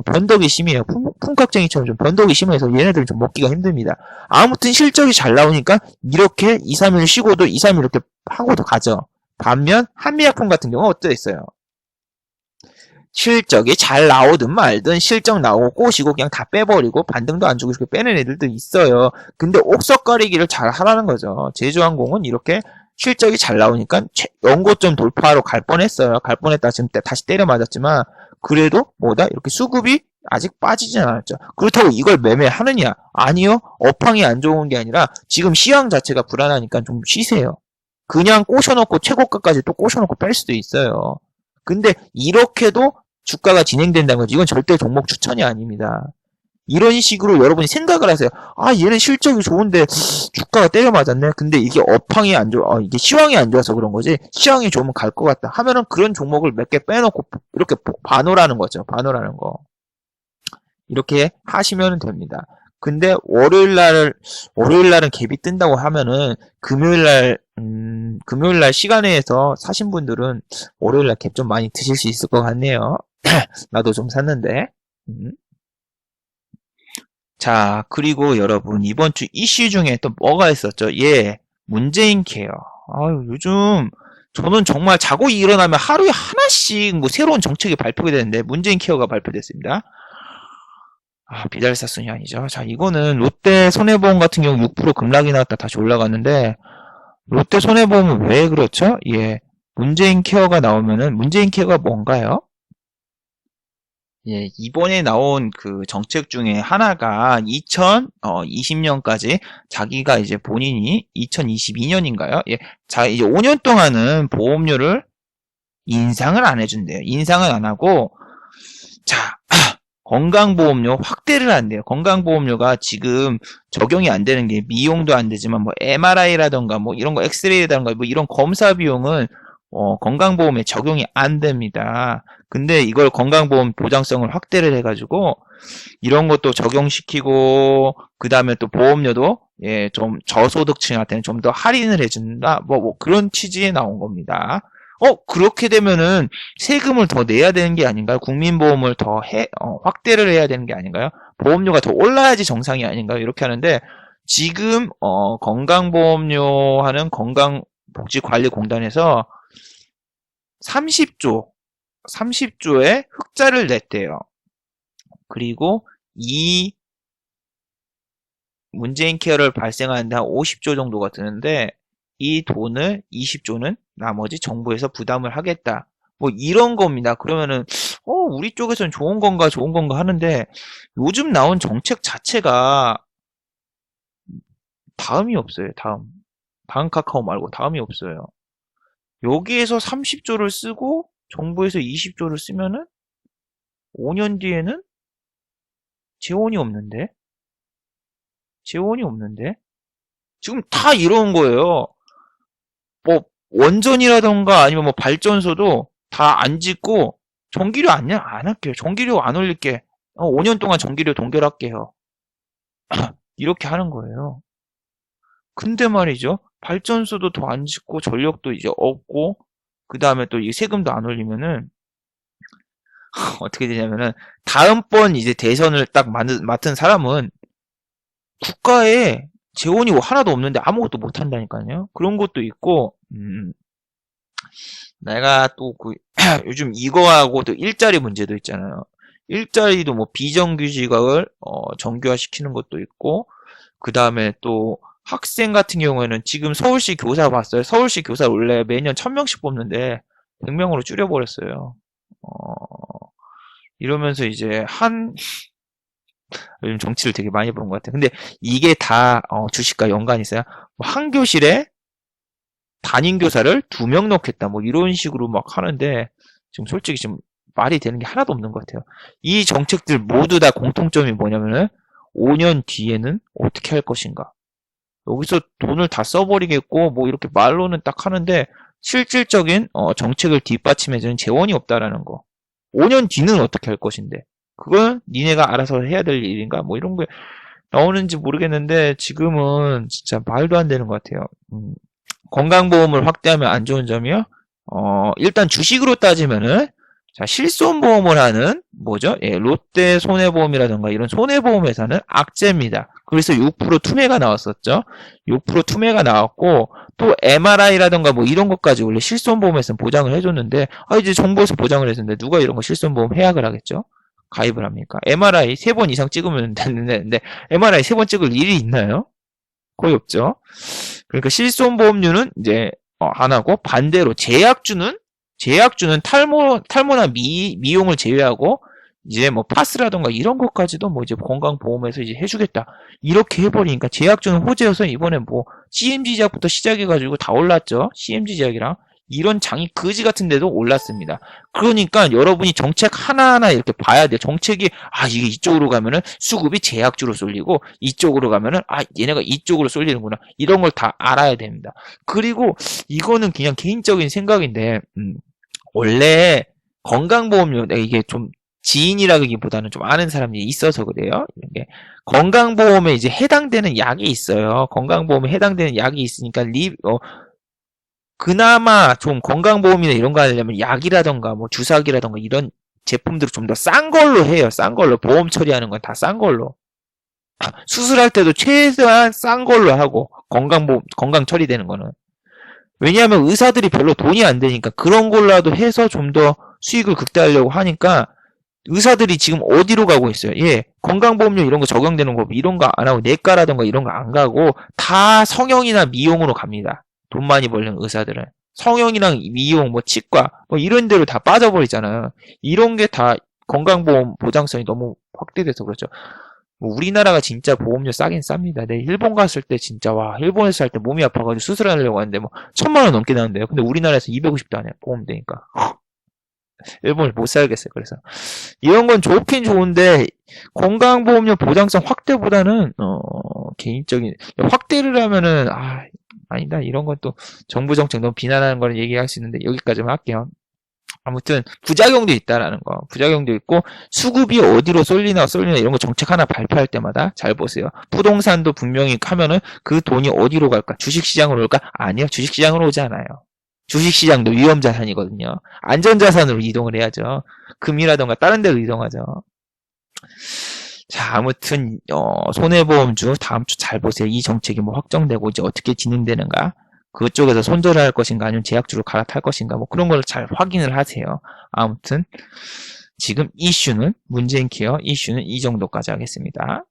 변덕이 심해요. 풍각쟁이처럼 좀 변덕이 심해서 얘네들은 좀 먹기가 힘듭니다. 아무튼 실적이 잘 나오니까 이렇게 2, 3일 쉬고도 2, 3일 이렇게 하고도 가죠. 반면 한미약품 같은 경우는 어떠했어요? 실적이 잘 나오든 말든 실적 나오고 꼬시고 그냥 다 빼버리고 반등도 안 주고 이렇게 빼는 애들도 있어요. 근데 옥석가리기를 잘 하라는 거죠. 제주항공은 이렇게 실적이 잘 나오니까 연고점 돌파로 갈 뻔했어요. 갈 뻔했다 지금 다시 때려 맞았지만 그래도 뭐다 이렇게 수급이 아직 빠지진 않았죠. 그렇다고 이걸 매매하느냐? 아니요. 업황이 안 좋은 게 아니라 지금 시황 자체가 불안하니까 좀 쉬세요. 그냥 꼬셔놓고 최고가까지 또 꼬셔놓고 뺄 수도 있어요. 근데 이렇게도 주가가 진행된다는 거죠. 이건 절대 종목 추천이 아닙니다. 이런 식으로 여러분이 생각을 하세요. 아, 얘는 실적이 좋은데 주가가 때려 맞았네. 근데 이게 업황이 안 좋아. 이게 시황이 안 좋아서 그런 거지. 시황이 좋으면 갈 것 같다. 하면은 그런 종목을 몇 개 빼놓고 이렇게 반호라는 거죠. 반호라는 거. 이렇게 하시면 됩니다. 근데 월요일날은 갭이 뜬다고 하면은 금요일날 시간에서 사신 분들은 월요일날 갭 좀 많이 드실 수 있을 것 같네요. 나도 좀 샀는데. 자, 그리고 여러분, 이번 주 이슈 중에 또 뭐가 있었죠? 예, 문재인 케어. 아유, 요즘, 저는 정말 자고 일어나면 하루에 하나씩 뭐 새로운 정책이 발표가 되는데, 문재인 케어가 발표됐습니다. 아, 비달사순이 아니죠. 자, 이거는 롯데 손해보험 같은 경우 6% 급락이 나왔다 다시 올라갔는데, 롯데 손해보험은 왜 그렇죠? 예, 문재인 케어가 나오면은, 문재인 케어가 뭔가요? 예, 이번에 나온 그 정책 중에 하나가 2020년까지 자기가 이제 본인이 2022년인가요? 예, 자, 이제 5년 동안은 보험료를 인상을 안 해준대요. 인상은 안 하고, 자, 건강보험료 확대를 한대요. 건강보험료가 지금 적용이 안 되는 게 미용도 안 되지만 뭐 MRI라던가 뭐 이런 거 엑스레이라던가 뭐 이런 검사 비용은 건강보험에 적용이 안 됩니다. 근데 이걸 건강보험 보장성을 확대를 해가지고 이런 것도 적용시키고 그 다음에 또 보험료도 예, 좀 저소득층한테는 좀 더 할인을 해준다. 뭐 그런 취지에 나온 겁니다. 그렇게 되면은 세금을 더 내야 되는 게 아닌가요? 국민보험을 더 확대를 해야 되는 게 아닌가요? 보험료가 더 올라야지 정상이 아닌가요? 이렇게 하는데 지금 건강보험료 하는 건강복지관리공단에서 30조의 흑자를 냈대요. 그리고 이 문재인 케어를 발생하는데 한 50조 정도가 드는데 이 돈을 20조는 나머지 정부에서 부담을 하겠다. 뭐 이런 겁니다. 그러면은 우리 쪽에서는 좋은 건가 하는데 요즘 나온 정책 자체가 다음이 없어요. 다음 카카오 말고 다음이 없어요. 여기에서 30조를 쓰고 정부에서 20조를 쓰면은 5년 뒤에는 재원이 없는데 지금 다 이런 거예요. 뭐 원전이라던가 아니면 뭐 발전소도 다 안 짓고 전기료 안 할게요. 전기료 안 올릴게. 5년 동안 전기료 동결할게요. 이렇게 하는 거예요. 근데 말이죠. 발전소도 더 안 짓고 전력도 이제 없고 그 다음에 또 이 세금도 안 올리면은 어떻게 되냐면은 다음번 이제 대선을 딱 맡은 사람은 국가에 재원이 하나도 없는데 아무것도 못 한다니까요. 그런 것도 있고 내가 또 요즘 이거하고 또 일자리 문제도 있잖아요. 일자리도 뭐 비정규직을 정규화시키는 것도 있고 그 다음에 또 학생 같은 경우에는 지금 서울시 교사 봤어요. 서울시 교사 원래 매년 1000명씩 뽑는데 100명으로 줄여버렸어요. 이러면서 이제 요즘 정치를 되게 많이 보는 것 같아요. 근데 이게 다 주식과 연관이 있어요. 한 교실에 담임 교사를 2명 넣겠다. 뭐 이런 식으로 막 하는데 지금 솔직히 지금 말이 되는 게 하나도 없는 것 같아요. 이 정책들 모두 다 공통점이 뭐냐면은 5년 뒤에는 어떻게 할 것인가. 여기서 돈을 다 써버리겠고 뭐 이렇게 말로는 딱 하는데 실질적인 정책을 뒷받침해주는 재원이 없다라는 거. 5년 뒤는 어떻게 할 것인데 그건 니네가 알아서 해야 될 일인가 뭐 이런 게 나오는지 모르겠는데 지금은 진짜 말도 안 되는 것 같아요. 건강보험을 확대하면 안 좋은 점이요? 일단 주식으로 따지면은 자, 실손보험을 하는 뭐죠? 예, 롯데 손해보험이라든가 이런 손해보험 회사는 악재입니다. 그래서 6% 투매가 나왔었죠. 6% 투매가 나왔고 또 MRI라든가 뭐 이런 것까지 원래 실손보험에서는 보장을 해줬는데 이제 정부에서 보장을 했는데 누가 이런 거 실손보험 해약을 하겠죠? 가입을 합니까? MRI 3번 이상 찍으면 되는데 MRI 3번 찍을 일이 있나요? 거의 없죠. 그러니까 실손보험료는 이제 안 하고 반대로 제약주는 탈모나 미용을 제외하고 이제 뭐 파스라던가 이런 것까지도 뭐 이제 건강보험에서 이제 해주겠다. 이렇게 해버리니까 제약주는 호재여서 이번에 뭐 CMG 제약부터 시작해가지고 다 올랐죠. CMG 제약이랑 이런 장이 거지 같은데도 올랐습니다. 그러니까 여러분이 정책 하나하나 이렇게 봐야 돼요. 정책이 이게 이쪽으로 가면은 수급이 제약주로 쏠리고 이쪽으로 가면은 얘네가 이쪽으로 쏠리는구나. 이런 걸 다 알아야 됩니다. 그리고 이거는 그냥 개인적인 생각인데 원래 건강보험료 이게 좀 지인이라기보다는 좀 아는 사람이 있어서 그래요. 이게 건강보험에 이제 해당되는 약이 있어요. 건강보험에 해당되는 약이 있으니까 그나마 좀 건강보험이나 이런 거 하려면 약이라던가 뭐 주사기라던가 이런 제품들을 좀 더 싼 걸로 해요. 싼 걸로 보험 처리하는 건 다 싼 걸로. 수술할 때도 최대한 싼 걸로 하고 건강 처리되는 거는. 왜냐하면 의사들이 별로 돈이 안 되니까 그런 걸로라도 해서 좀 더 수익을 극대화하려고 하니까 의사들이 지금 어디로 가고 있어요? 예, 건강보험료 이런 거 적용되는 거 이런 거 안 하고 내과라던가 이런 거 안 가고 다 성형이나 미용으로 갑니다. 돈 많이 벌는 의사들은 성형이랑 미용, 뭐 치과 뭐 이런 데로 다 빠져버리잖아요. 이런 게 다 건강보험 보장성이 너무 확대돼서 그렇죠. 뭐 우리나라가 진짜 보험료 싸긴 쌉니다. 내 일본 갔을 때 진짜 일본에서 할 때 몸이 아파가지고 수술하려고 하는데 뭐 1,000만 원 넘게 나온대요. 근데 우리나라에서 250도 안 해요. 보험 되니까. 일본을 못 살겠어요. 그래서 이런 건 좋긴 좋은데 건강보험료 보장성 확대보다는 개인적인 확대를 하면은 아니다. 이런 건 또 정부 정책 너무 비난하는 거는 얘기할 수 있는데 여기까지만 할게요. 아무튼 부작용도 있다라는 거. 부작용도 있고 수급이 어디로 쏠리나 이런 거 정책 하나 발표할 때마다 잘 보세요. 부동산도 분명히 하면은 그 돈이 어디로 갈까? 주식시장으로 올까? 아니요. 주식시장으로 오지 않아요. 주식시장도 위험자산이거든요. 안전자산으로 이동을 해야죠. 금이라던가 다른 데로 이동하죠. 자, 아무튼 손해보험주 다음 주 잘 보세요. 이 정책이 뭐 확정되고 이제 어떻게 진행되는가. 그쪽에서 손절을 할 것인가 아니면 제약주로 갈아탈 것인가 뭐 그런 걸 잘 확인을 하세요. 아무튼 지금 이슈는 문재인 케어 이슈는 이 정도까지 하겠습니다.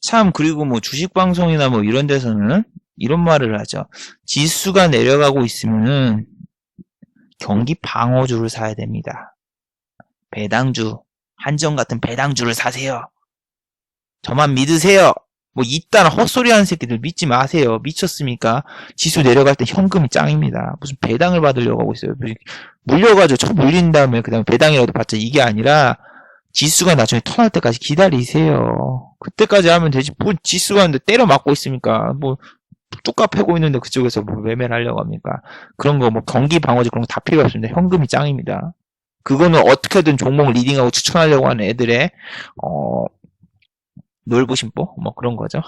참 그리고 뭐 주식방송이나 뭐 이런 데서는 이런 말을 하죠. 지수가 내려가고 있으면은 경기 방어주를 사야 됩니다. 배당주, 한정 같은 배당주를 사세요. 저만 믿으세요. 뭐 이딴 헛소리 하는 새끼들 믿지 마세요. 미쳤습니까? 지수 내려갈 때 현금이 짱입니다. 무슨 배당을 받으려고 하고 있어요. 물려가지고 쳐 물린 다음에 그 다음에 배당이라도 받자 이게 아니라 지수가 나중에 턴할 때까지 기다리세요. 그때까지 하면 되지. 뭐 지수가 있는데 때려 맞고 있습니까? 뭐 뚝갑 패고 있는데 그쪽에서 뭐 매매를 하려고 합니까? 그런 거 뭐 경기 방어제 그런 거 다 필요 없습니다. 현금이 짱입니다. 그거는 어떻게든 종목을 리딩하고 추천하려고 하는 애들의 놀부심보? 뭐 그런 거죠.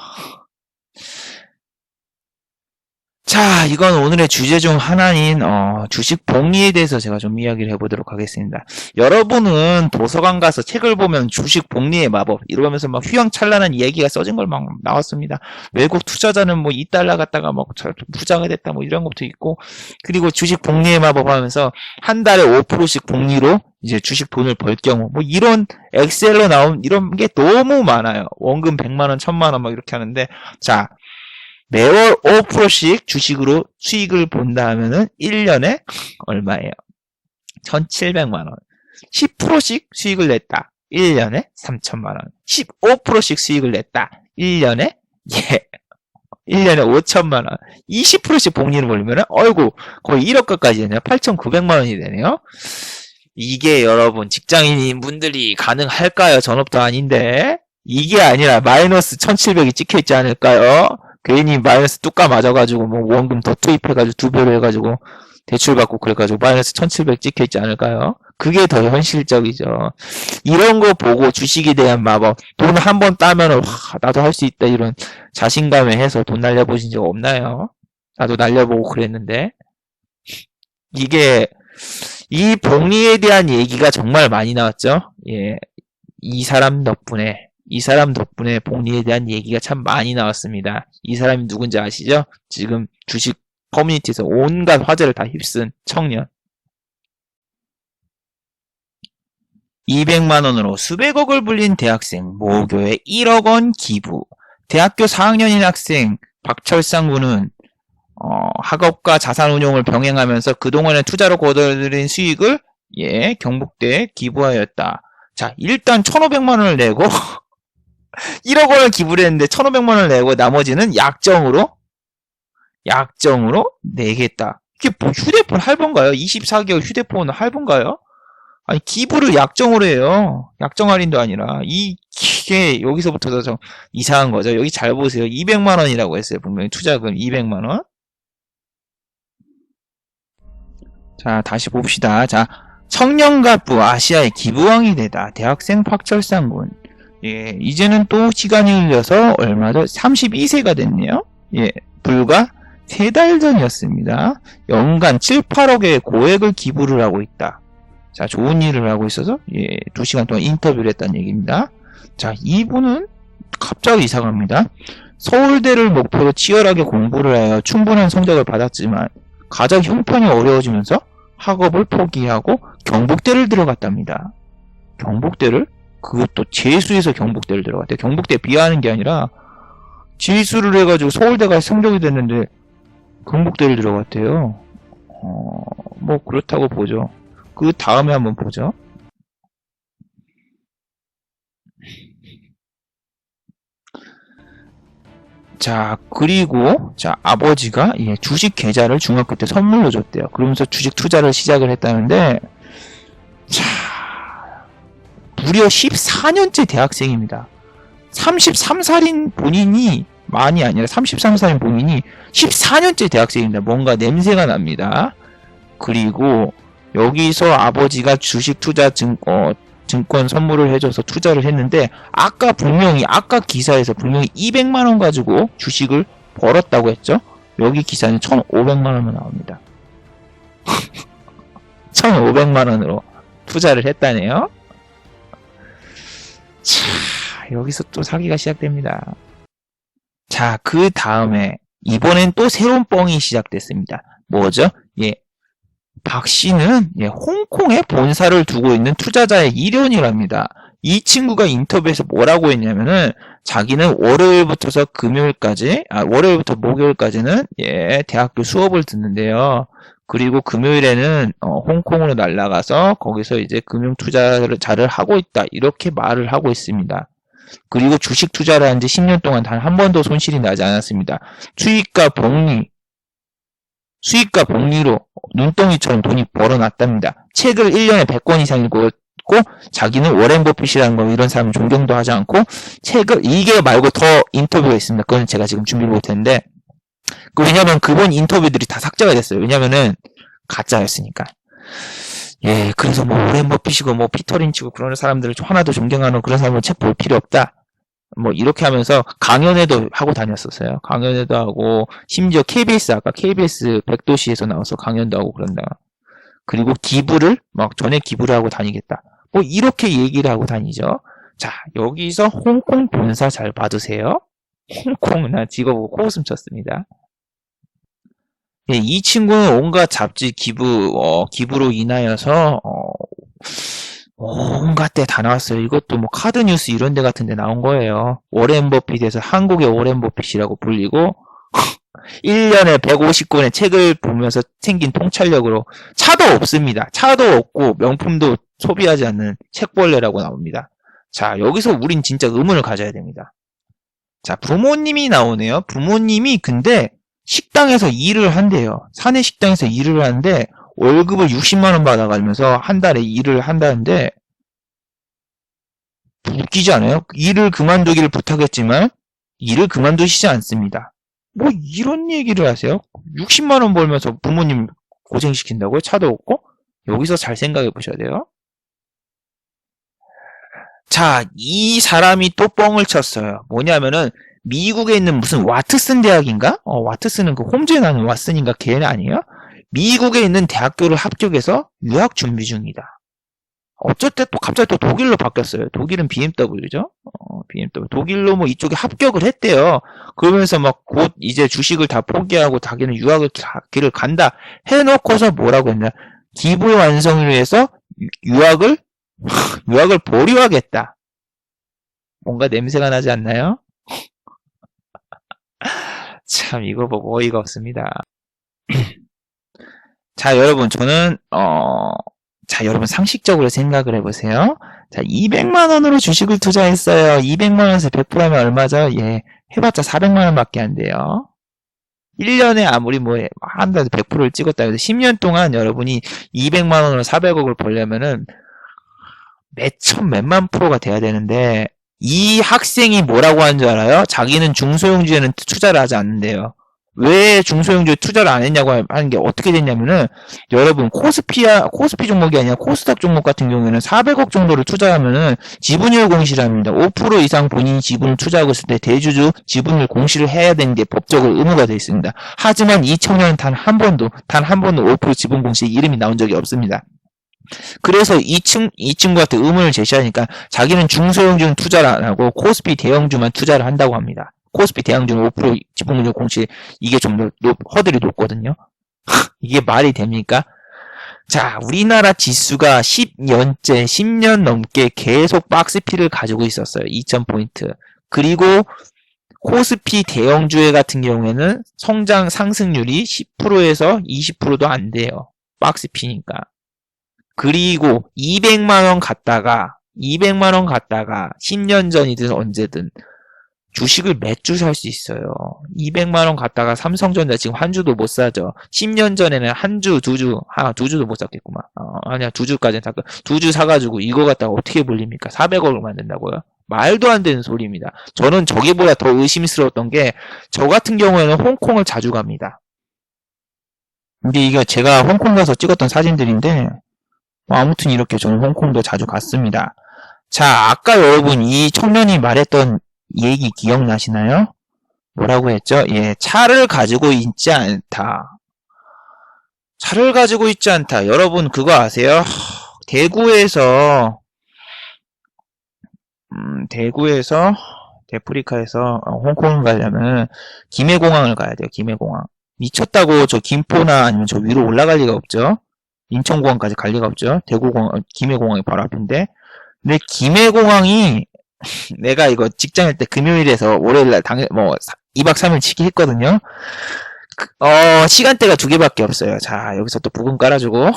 자, 이건 오늘의 주제 중 하나인 주식 복리에 대해서 제가 좀 이야기를 해보도록 하겠습니다. 여러분은 도서관 가서 책을 보면 주식 복리의 마법 이러면서 막 휘황찬란한 얘기가 써진 걸 막 나왔습니다. 외국 투자자는 뭐 $2 갖다가 막 부자가 됐다 뭐 이런 것도 있고 그리고 주식 복리의 마법 하면서 한 달에 5%씩 복리로 이제 주식 돈을 벌 경우 뭐 이런 엑셀로 나온 이런 게 너무 많아요. 원금 100만 원, 1000만 원 막 이렇게 하는데 자 매월 5%씩 주식으로 수익을 본다 하면은 1년에 얼마예요? 1,700만 원. 10%씩 수익을 냈다. 1년에 3,000만 원. 15%씩 수익을 냈다. 1년에 1년에 5천만 원. 20%씩 복리를 벌리면은 어이구 거의 1억까지 되네요. 8,900만 원이 되네요. 이게 여러분 직장인인 분들이 가능할까요? 전업도 아닌데 이게 아니라 마이너스 1,700이 찍혀있지 않을까요? 괜히 마이너스 뚝까 맞아가지고 뭐 원금 더 투입해가지고 2배로 해가지고 대출 받고 그래가지고 마이너스 1,700 찍혀있지 않을까요? 그게 더 현실적이죠. 이런 거 보고 주식에 대한 마법 돈 한 번 따면은 나도 할 수 있다 이런 자신감에 해서 돈 날려보신 적 없나요? 나도 날려보고 그랬는데 이게 이 복리에 대한 얘기가 정말 많이 나왔죠. 예, 이 사람 덕분에 복리에 대한 얘기가 참 많이 나왔습니다. 이 사람이 누군지 아시죠? 지금 주식 커뮤니티에서 온갖 화제를 다 휩쓴 청년. 200만 원으로 수백억을 불린 대학생, 모교에 1억 원 기부. 대학교 4학년인 학생 박철상 군은 학업과 자산운용을 병행하면서 그동안의 투자로 거둬들인 수익을 경북대에 기부하였다. 자, 일단 1,500만 원을 내고 1억 원을 기부를 했는데 1,500만 원을 내고 나머지는 약정으로 내겠다. 이게 뭐 휴대폰 할부인가요? 24개월 휴대폰 할부인가요? 아니, 기부를 약정으로 해요. 약정 할인도 아니라. 이게 여기서부터 좀 이상한 거죠. 여기 잘 보세요. 200만 원이라고 했어요. 분명히 투자금 200만 원. 자, 다시 봅시다. 자, 청년갑부 아시아의 기부왕이 되다. 대학생 박철상 군. 예, 이제는 또 시간이 흘려서 얼마 전 32세가 됐네요. 예, 불과 3달 전이었습니다. 연간 7, 8억의 고액을 기부를 하고 있다. 자, 좋은 일을 하고 있어서 2시간 동안 인터뷰를 했다는 얘기입니다. 자, 이분은 갑자기 이상합니다. 서울대를 목표로 치열하게 공부를 하여 충분한 성적을 받았지만 가장 형편이 어려워지면서 학업을 포기하고 경북대를 들어갔답니다. 경북대를? 그것도 재수해서 경북대를 들어갔대요. 경북대 비하하는 게 아니라 재수를 해가지고 서울대가 성적이 됐는데 경북대를 들어갔대요. 뭐 그렇다고 보죠. 그 다음에 한번 보죠. 자, 그리고 아버지가 주식 계좌를 중학교 때 선물로 줬대요. 그러면서 주식 투자를 시작을 했다는데, 자, 무려 14년째 대학생입니다. 33살인 본인이 많이 아니라 33살인 본인이 14년째 대학생입니다. 뭔가 냄새가 납니다. 그리고 여기서 아버지가 주식 투자 증권 선물을 해줘서 투자를 했는데 아까 기사에서 분명히 200만 원 가지고 주식을 벌었다고 했죠. 여기 기사는 1,500만 원만 나옵니다. 1,500만 원으로 투자를 했다네요. 자, 여기서 또 사기가 시작됩니다. 자, 그 다음에 이번엔 또 새로운 뻥이 시작됐습니다. 뭐죠? 박 씨는 홍콩에 본사를 두고 있는 투자자의 일원이랍니다. 이 친구가 인터뷰에서 뭐라고 했냐면은 자기는 월요일부터 목요일까지는 대학교 수업을 듣는데요. 그리고 금요일에는 홍콩으로 날아가서 거기서 이제 금융 투자를 잘 하고 있다. 이렇게 말을 하고 있습니다. 그리고 주식 투자를 한 지 10년 동안 단 한 번도 손실이 나지 않았습니다. 수익과 복리로 눈덩이처럼 돈이 벌어났답니다. 책을 1년에 100권 이상 읽고 자기는 워렌 버핏이라는 거 이런 사람 존경도 하지 않고 책을 이게 말고 더 인터뷰가 있습니다. 그건 제가 지금 준비 못했는데 왜냐면 그번 인터뷰들이 다 삭제가 됐어요. 왜냐면은 가짜였으니까. 그래서 뭐 워렌 버핏이고 뭐 피터 린치고 그런 사람들을 하나도 존경하는 그런 사람은 책 볼 필요 없다. 뭐 이렇게 하면서 강연회도 하고 다녔었어요. 강연회도 하고 심지어 KBS 백도시에서 나와서 강연도 하고 그런다. 그리고 기부를 전에 기부를 하고 다니겠다. 뭐 이렇게 얘기를 하고 다니죠. 자, 여기서 홍콩 본사 잘 받으세요. 홍콩 나 이거 보고 코웃음 쳤습니다. 이 친구는 온갖 잡지 기부로 인하여서 온갖 데 다 나왔어요. 이것도 뭐 카드뉴스 이런 데 같은 데 나온 거예요. 워렌 버핏에서 한국의 워렌 버핏이라고 불리고 1년에 150권의 책을 보면서 생긴 통찰력으로 차도 없습니다. 차도 없고 명품도 소비하지 않는 책벌레라고 나옵니다. 자, 여기서 우린 진짜 의문을 가져야 됩니다. 자, 부모님이 나오네요. 부모님이 근데 식당에서 일을 한대요. 사내 식당에서 일을 하는데 월급을 60만 원 받아가면서 한 달에 일을 한다는데 웃기지 않아요? 일을 그만두기를 부탁했지만 일을 그만두시지 않습니다. 뭐 이런 얘기를 하세요? 60만 원 벌면서 부모님 고생시킨다고요? 차도 없고? 여기서 잘 생각해 보셔야 돼요. 자, 이 사람이 또 뻥을 쳤어요. 뭐냐면은 미국에 있는 무슨 와트슨 대학인가? 와트슨은 그 홈즈에 나는 왓슨인가 걔는 아니에요? 미국에 있는 대학교를 합격해서 유학 준비 중이다. 어쨌든 또 갑자기 또 독일로 바뀌었어요. 독일은 BMW죠. BMW. 독일로 뭐 이쪽에 합격을 했대요. 그러면서 막 곧 이제 주식을 다 포기하고 자기는 길을 간다. 해놓고서 뭐라고 했냐. 기부 완성을 위해서 유학을 보류하겠다. 뭔가 냄새가 나지 않나요? 참 이거 보고 어이가 없습니다. 자, 여러분 저는 자, 여러분 상식적으로 생각을 해보세요. 자, 200만원으로 주식을 투자했어요. 200만원에서 100%하면 얼마죠? 예, 해봤자 400만원밖에 안 돼요. 1년에 아무리 뭐 한 달에 100%를 찍었다 해서 10년 동안 여러분이 200만원으로 400억을 벌려면은 몇만 프로가 돼야 되는데 이 학생이 뭐라고 하는 줄 알아요? 자기는 중소형주에는 투자를 하지 않는데요. 왜 중소형주에 투자를 안 했냐고 하는 게 어떻게 됐냐면은 여러분 코스피 종목이 아니라 코스닥 종목 같은 경우에는 400억 정도를 투자하면은 지분율 공시를 합니다. 5% 이상 본인이 지분을 투자하고 있을 때 대주주 지분율 공시를 해야 되는 게 법적으로 의무가 되어 있습니다. 하지만 이 청년은 단 한 번도 5% 지분 공시에 이름이 나온 적이 없습니다. 그래서 이 친구한테 의문을 제시하니까 자기는 중소형주는 투자를 안 하고 코스피 대형주만 투자를 한다고 합니다. 코스피 대형주는 5% 지분율 공시 이게 좀 허들이 높거든요. 이게 말이 됩니까? 자, 우리나라 지수가 10년 넘게 계속 박스피를 가지고 있었어요. 2000포인트. 그리고 코스피 대형주회 같은 경우에는 상승률이 10%에서 20%도 안 돼요. 박스피니까. 그리고 200만원 갖다가 10년 전이든 언제든 주식을 몇 주 살 수 있어요. 200만원 갖다가 삼성전자 지금 한 주도 못 사죠. 10년 전에는 한 주, 두 주도 못 샀겠구만. 아니야, 2주까지는 샀고, 2주 사가지고 이거 갖다가 어떻게 불립니까? 400억을 만든다고요? 말도 안 되는 소리입니다. 저는 저기보다 더 의심스러웠던 게, 저 같은 경우에는 홍콩을 자주 갑니다. 근데 이게 제가 홍콩 가서 찍었던 사진들인데, 아무튼 이렇게 저는 홍콩도 자주 갔습니다. 자, 아까 여러분 이 청년이 말했던 얘기 기억나시나요? 뭐라고 했죠? 예, 차를 가지고 있지 않다. 차를 가지고 있지 않다. 여러분 그거 아세요? 대구에서 데프리카에서 홍콩을 가려면 김해공항을 가야 돼요. 김해공항. 미쳤다고 저 김포나 아니면 저 위로 올라갈 리가 없죠. 인천공항까지 갈 리가 없죠. 김해공항이 바로 앞인데. 근데 김해공항이 내가 이거 직장일 때 금요일에서 월요일날 2박 3일 치기 했거든요. 시간대가 2개밖에 없어요. 자, 여기서 또 부금 깔아주고.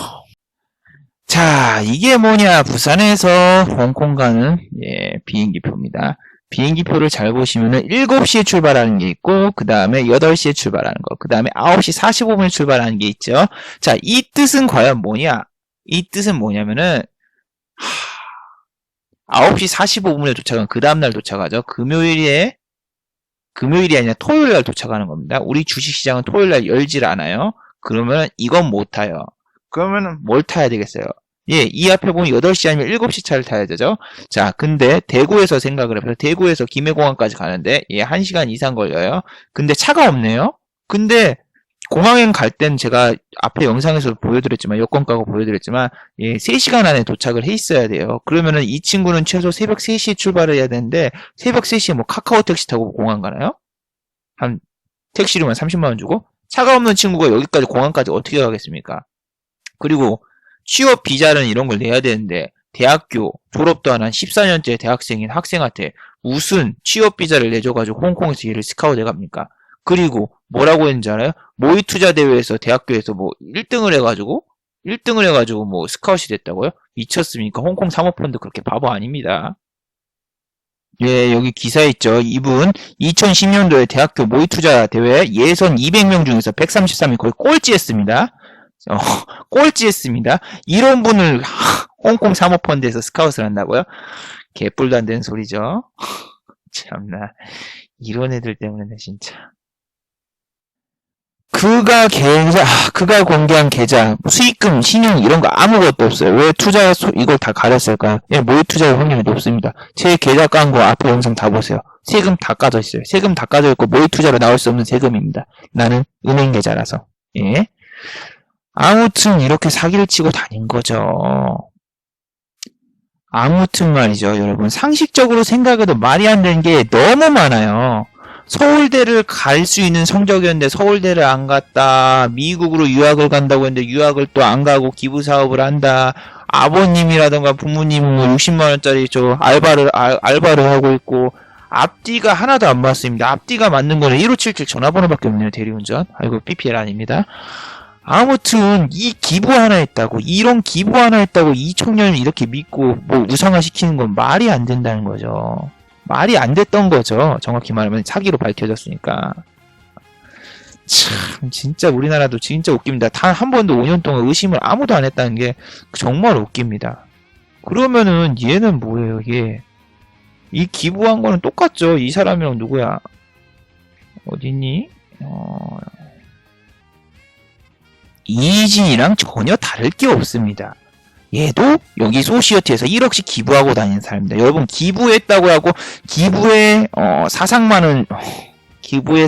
자, 이게 뭐냐. 부산에서 홍콩 가는, 예, 비행기표입니다. 비행기표를 잘 보시면은 7시에 출발하는 게 있고, 그 다음에 8시에 출발하는 거, 그 다음에 9시 45분에 출발하는 게 있죠. 자, 이 뜻은 과연 뭐냐? 이 뜻은 뭐냐면은, 9시 45분에 도착은 그 다음날 도착하죠. 금요일이 아니라 토요일날 도착하는 겁니다. 우리 주식시장은 토요일날 열질 않아요. 그러면 이건 못 타요. 그러면은 뭘 타야 되겠어요? 예, 이 앞에 보면 8시 아니면 7시 차를 타야 되죠. 자, 근데 대구에서 생각을 해보세요. 대구에서 김해공항까지 가는데, 예, 1시간 이상 걸려요. 근데 차가 없네요? 근데 공항에 갈 땐 제가 앞에 영상에서 보여드렸지만, 여권 까고 보여드렸지만, 예, 3시간 안에 도착을 해 있어야 돼요. 그러면은 이 친구는 최소 새벽 3시에 출발을 해야 되는데, 새벽 3시에 뭐 카카오 택시 타고 공항 가나요? 한, 택시료만 30만원 주고? 차가 없는 친구가 여기까지 공항까지 어떻게 가겠습니까? 그리고 취업 비자는 이런 걸 내야 되는데, 대학교 졸업도 안 한 14년째 대학생인 학생한테 무슨 취업 비자를 내줘가지고 홍콩에서 얘를 스카우트 해갑니까? 그리고 뭐라고 했는지 알아요? 모의 투자 대회에서 대학교에서 뭐 1등을 해가지고 뭐 스카웃이 됐다고요? 미쳤습니까? 홍콩 사모펀드 그렇게 바보 아닙니다. 예, 여기 기사 있죠. 이분 2010년도에 대학교 모의 투자 대회 예선 200명 중에서 133위 거의 꼴찌했습니다. 꼴찌했습니다. 이런 분을 홍콩 사모펀드에서 스카웃을 한다고요? 개뿔도 안 되는 소리죠. 참나 이런 애들 때문에 진짜. 그가 공개한 계좌, 수익금, 신용 이런 거 아무것도 없어요. 왜 이걸 다 가렸을까요? 예, 모의 투자의 확률이 높습니다. 제 계좌 깐 거 앞에 영상 다 보세요. 세금 다 까져 있어요. 세금 다 까져 있고 모의 투자로 나올 수 없는 세금입니다. 나는 은행 계좌라서. 예. 아무튼 이렇게 사기를 치고 다닌 거죠. 아무튼 말이죠, 여러분. 상식적으로 생각해도 말이 안 되는 게 너무 많아요. 서울대를 갈 수 있는 성적이었는데 서울대를 안 갔다. 미국으로 유학을 간다고 했는데 유학을 또 안 가고 기부 사업을 한다. 아버님이라던가 부모님은 뭐 60만 원짜리 저 알바를 하고 있고 앞뒤가 하나도 안 맞습니다. 앞뒤가 맞는 거는 1577 전화번호밖에 없네요. 대리운전. 아이고 PPL 아닙니다. 아무튼 이 기부 하나 했다고 이런 기부 하나 했다고 이 청년을 이렇게 믿고 뭐 우상화 시키는 건 말이 안 된다는 거죠. 말이 안 됐던 거죠. 정확히 말하면 사기로 밝혀졌으니까. 참 진짜 우리나라도 진짜 웃깁니다. 단 한 번도 5년 동안 의심을 아무도 안 했다는 게 정말 웃깁니다. 그러면은 얘는 뭐예요? 얘. 이 기부한 거는 똑같죠. 이 사람이랑 누구야? 어딨니? 이진이랑 전혀 다를 게 없습니다. 얘도 여기 소시어티에서 1억씩 기부하고 다니는 사람입니다. 여러분 기부했다고 하고 기부의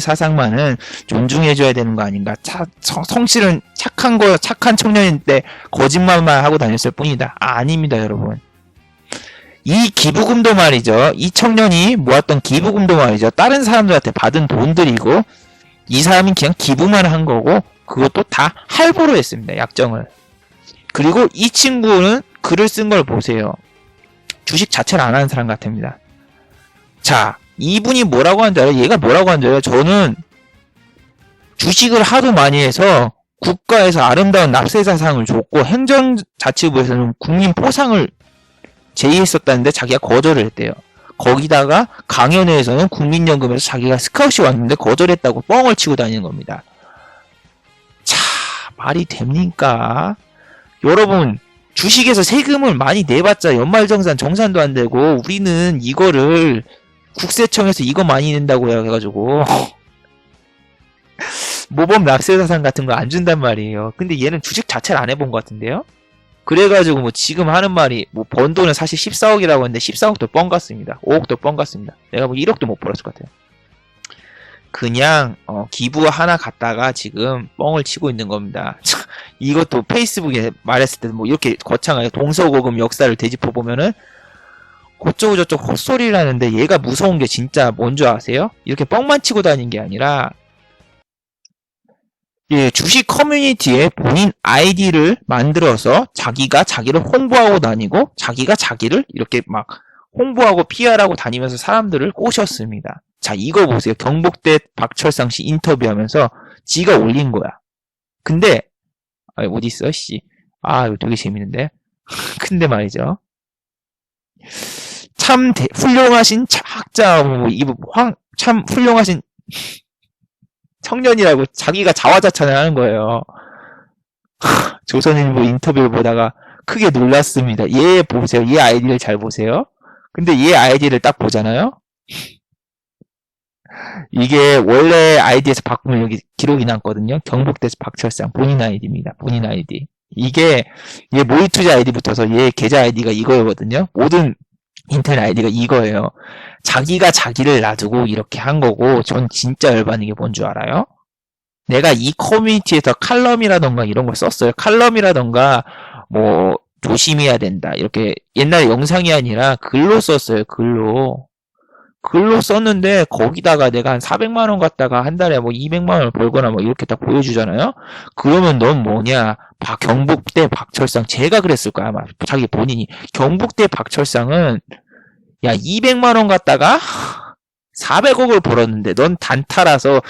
사상만은 존중해줘야 되는 거 아닌가? 성실은 착한 청년인데 거짓말만 하고 다녔을 뿐이다. 아닙니다, 여러분. 이 기부금도 말이죠. 이 청년이 모았던 기부금도 말이죠. 다른 사람들한테 받은 돈들이고 이 사람이 그냥 기부만 한 거고 그것도 다 할부로 했습니다. 약정을. 그리고 이 친구는 글을 쓴 걸 보세요. 주식 자체를 안 하는 사람 같습니다. 자, 이분이 뭐라고 하는지 알아요? 얘가 뭐라고 하는지 알아요? 저는 주식을 하도 많이 해서 국가에서 아름다운 납세자상을 줬고 행정자치부에서는 국민 포상을 제의했었다는데 자기가 거절을 했대요. 거기다가 강연회에서는 국민연금에서 자기가 스카웃이 왔는데 거절했다고 뻥을 치고 다니는 겁니다. 자, 말이 됩니까? 여러분, 주식에서 세금을 많이 내봤자 연말정산 정산도 안 되고 우리는 이거를 국세청에서 이거 많이 낸다고 해가지고 모범 납세자산 같은 거 안 준단 말이에요. 근데 얘는 주식 자체를 안 해본 것 같은데요? 그래가지고 뭐 지금 하는 말이 뭐 번 돈은 사실 14억이라고 했는데 14억도 뻥 같습니다. 5억도 뻥 같습니다. 내가 뭐 1억도 못 벌었을 것 같아요. 그냥 기부 하나 갖다가 지금 뻥을 치고 있는 겁니다. 이것도 페이스북에 말했을 때 뭐 이렇게 거창하게 동서고금 역사를 되짚어 보면은 어쩌고 저쩌고 헛소리라는데 얘가 무서운 게 진짜 뭔 줄 아세요? 이렇게 뻥만 치고 다닌 게 아니라 예, 주식 커뮤니티에 본인 아이디를 만들어서 자기가 자기를 홍보하고 다니고 자기가 자기를 이렇게 막 홍보하고 PR하고 다니면서 사람들을 꼬셨습니다. 자, 이거 보세요. 경북대 박철상 씨 인터뷰하면서 지가 올린 거야. 근데 어디 있어, 씨. 아, 이거 되게 재밌는데. 근데 말이죠. 참 훌륭하신 학자, 참 훌륭하신 청년이라고 자기가 자화자찬을 하는 거예요. 조선일보 인터뷰를 보다가 크게 놀랐습니다. 얘 보세요. 얘 아이디를 잘 보세요. 근데 얘 아이디를 딱 보잖아요. 이게 원래 아이디에서 바꾸면 여기 기록이 남거든요. 경북대 박철상 본인 아이디입니다. 본인 아이디. 이게 얘 모의투자 아이디부터서 얘 계좌 아이디가 이거거든요. 모든 인터넷 아이디가 이거예요. 자기가 자기를 놔두고 이렇게 한 거고 전 진짜 열받는 게 뭔 줄 알아요? 내가 이 커뮤니티에서 칼럼이라던가 이런 걸 썼어요. 칼럼이라던가 뭐 조심해야 된다. 이렇게 옛날에 영상이 아니라 글로 썼어요. 글로 썼는데 거기다가 내가 한 400만 원 갖다가 한 달에 뭐 200만 원을 벌거나 뭐 이렇게 딱 보여주잖아요. 그러면 넌 뭐냐? 경북대 박철상 제가 그랬을 거야 아마 자기 본인이. 경북대 박철상은 야 200만 원 갖다가 400억을 벌었는데 넌 단타라서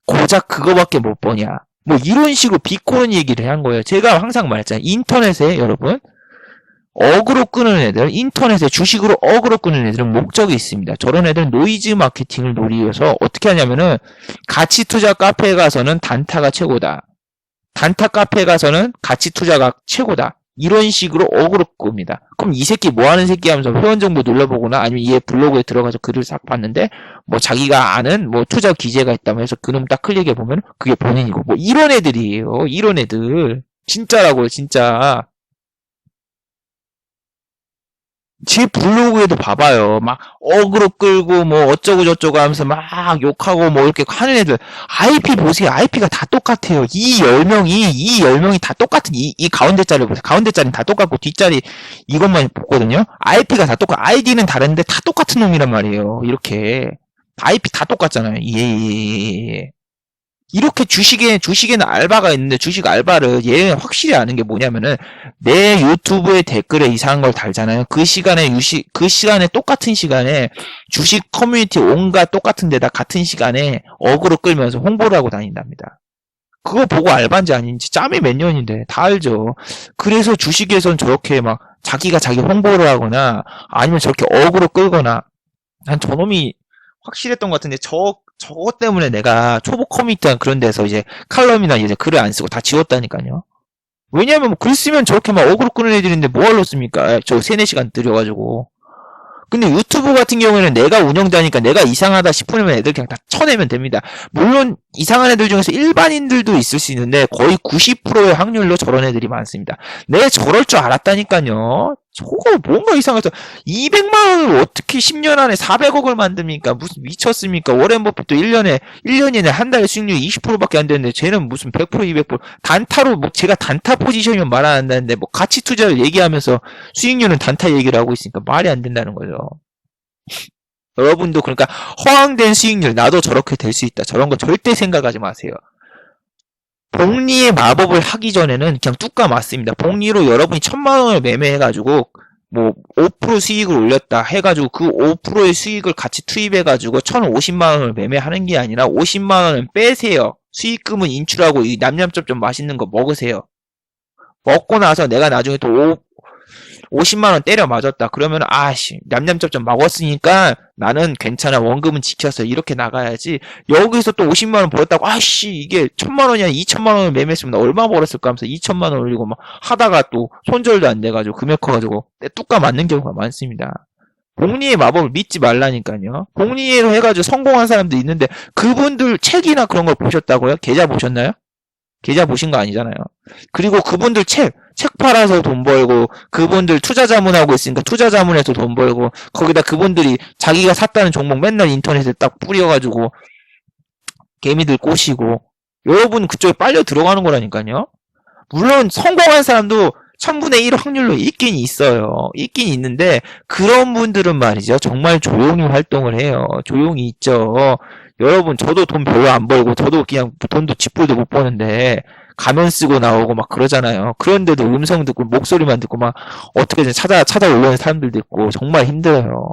고작 그거밖에 못 버냐. 뭐 이런 식으로 비꼬는 얘기를 한 거예요. 제가 항상 말했잖아요. 인터넷에 여러분 어그로 끄는 애들, 인터넷에 주식으로 어그로 끄는 애들은 목적이 있습니다. 저런 애들은 노이즈 마케팅을 노리면서 어떻게 하냐면은 가치 투자 카페에 가서는 단타가 최고다. 단타 카페에 가서는 가치 투자가 최고다. 이런 식으로 어그로 끕니다. 그럼 이 새끼 뭐 하는 새끼 하면서 회원 정보 눌러보거나 아니면 얘 블로그에 들어가서 글을 싹 봤는데 뭐 자기가 아는 뭐 투자 기재가 있다면 해서 그놈 딱 클릭해 보면 그게 본인이고 뭐 이런 애들이에요. 이런 애들. 진짜라고요, 진짜. 제 블로그에도 봐봐요. 막 어그로 끌고 뭐 어쩌고 저쩌고 하면서 막 욕하고 뭐 이렇게 하는 애들 IP 보세요. IP가 다 똑같아요. 이 10명이 다 똑같은 이 가운데 자리 보세요. 가운데 자리는 다 똑같고 뒷자리 이것만 보거든요. IP가 다 똑같 아이디는 다른데 다 똑같은 놈이란 말이에요. 이렇게 IP 다 똑같잖아요. 예. 이렇게 주식에는 알바가 있는데 주식 알바를 얘는 확실히 아는 게 뭐냐면은 내 유튜브에 댓글에 이상한 걸 달잖아요. 그 시간에 똑같은 시간에 주식 커뮤니티 온갖 똑같은 데다 같은 시간에 어그로 끌면서 홍보를 하고 다닌답니다. 그거 보고 알바인지 아닌지 짬이 몇 년인데 다 알죠. 그래서 주식에선 저렇게 막 자기가 자기 홍보를 하거나 아니면 저렇게 어그로 끌거나 난 저놈이 확실했던 것 같은데 저것 때문에 내가 초보 커뮤니티한 그런 데서 이제 칼럼이나 이제 글을 안 쓰고 다 지웠다니까요. 왜냐면 뭐 글 쓰면 저렇게 막 어그로 끄는 애들인데 뭐하러 씁니까? 저 3-4시간 들여가지고. 근데 유튜브 같은 경우에는 내가 운영자니까 내가 이상하다 싶으면 애들 그냥 다 쳐내면 됩니다. 물론 이상한 애들 중에서 일반인들도 있을 수 있는데 거의 90%의 확률로 저런 애들이 많습니다. 내가 저럴 줄 알았다니까요. 저거 뭔가 이상하죠. 200만 원을 어떻게 10년 안에 400억을 만듭니까? 무슨 미쳤습니까? 워렌 버핏도 1년이네 한 달에 수익률 20%밖에 안 되는데 쟤는 무슨 100% 200% 단타로 뭐 제가 단타 포지션이면 말 안 한다는데 뭐 가치 투자를 얘기하면서 수익률은 단타 얘기를 하고 있으니까 말이 안 된다는 거죠. 여러분도 그러니까 허황된 수익률 나도 저렇게 될 수 있다. 저런 거 절대 생각하지 마세요. 복리의 마법을 하기 전에는 그냥 뚜까 맞습니다. 복리로 여러분이 1000만 원을 매매해가지고 뭐 5% 수익을 올렸다 해가지고 그 5%의 수익을 같이 투입해가지고 1050만 원을 매매하는 게 아니라 50만 원을 빼세요. 수익금은 인출하고 이 냠냠쩝쩝 맛있는 거 먹으세요. 먹고 나서 내가 나중에 또 50만 원 때려 맞았다. 그러면 아씨 냠냠쩝쩝 먹었으니까 나는 괜찮아. 원금은 지켰어. 이렇게 나가야지. 여기서 또 50만 원 벌었다고 아씨 이게 1000만 원이 아니라 2천만 원을 매매했으면 나 얼마 벌었을까 하면서 2천만 원 올리고 막 하다가 또 손절도 안 돼가지고 금액 커가지고 뚜까 맞는 경우가 많습니다. 복리의 마법을 믿지 말라니까요. 복리로 해가지고 성공한 사람도 있는데 그분들 책이나 그런 걸 보셨다고요? 계좌 보셨나요? 계좌 보신 거 아니잖아요. 그리고 그분들 책 팔아서 돈 벌고 그분들 투자 자문하고 있으니까 투자 자문해서 돈 벌고 거기다 그분들이 자기가 샀다는 종목 맨날 인터넷에 딱 뿌려가지고 개미들 꼬시고 여러분 그쪽에 빨려 들어가는 거라니까요. 물론 성공한 사람도 1000분의 1 확률로 있긴 있어요. 있긴 있는데 그런 분들은 말이죠. 정말 조용히 활동을 해요. 조용히 있죠. 여러분 저도 돈 별로 안 벌고 저도 그냥 돈도 쥐뿔도 못 버는데 가면 쓰고 나오고 막 그러잖아요. 그런데도 음성 듣고 목소리만 듣고 막 어떻게든 찾아 올라오는 사람들도 있고 정말 힘들어요.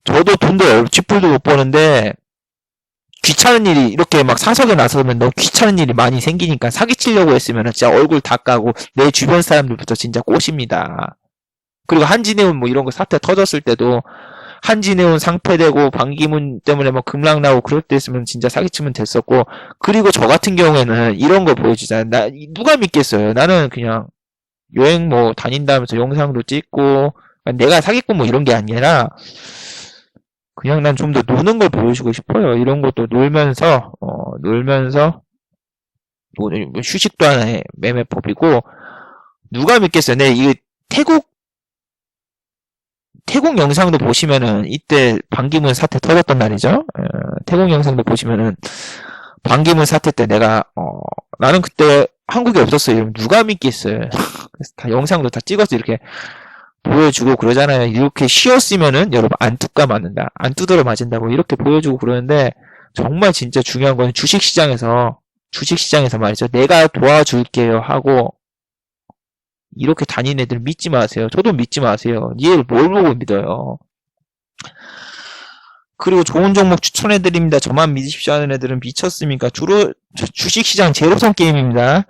저도 돈도 쥐뿔도 못 버는데 귀찮은 일이 이렇게 막 사석에 나서면 너무 귀찮은 일이 많이 생기니까 사기치려고 했으면 진짜 얼굴 다 까고 내 주변 사람들부터 진짜 꼬십니다. 그리고 한진해운 뭐 이런 거 사태 터졌을 때도 한진해운 상폐되고 반기문 때문에 뭐 급락 나고 그럴 때 있으면 진짜 사기치면 됐었고 그리고 저 같은 경우에는 이런 거 보여주잖아. 누가 믿겠어요. 나는 그냥 여행 뭐 다닌다면서 영상도 찍고 내가 사기꾼 뭐 이런 게 아니라 그냥 난 좀 더 노는 걸 보여주고 싶어요. 이런 것도 놀면서 휴식도 하나의 매매법이고 누가 믿겠어요. 네, 이 태국 영상도 보시면은 이때 반기문 사태 터졌던 날이죠. 태국 영상도 보시면은 반기문 사태 때 내가 나는 그때 한국에 없었어요. 누가 믿겠어요. 그래서 다 영상도 다 찍어서 이렇게 보여주고 그러잖아요. 이렇게 쉬었으면은 여러분 안 뚜까 맞는다. 안 두드려 맞은다고 이렇게 보여주고 그러는데 정말 진짜 중요한 건 주식시장에서 말이죠. 내가 도와줄게요 하고 이렇게 다니는 애들 믿지 마세요. 저도 믿지 마세요. 얘를 뭘 보고 믿어요. 그리고 좋은 종목 추천해드립니다. 저만 믿으십시오 하는 애들은 미쳤습니까? 주로 주식시장 제로섬 게임입니다.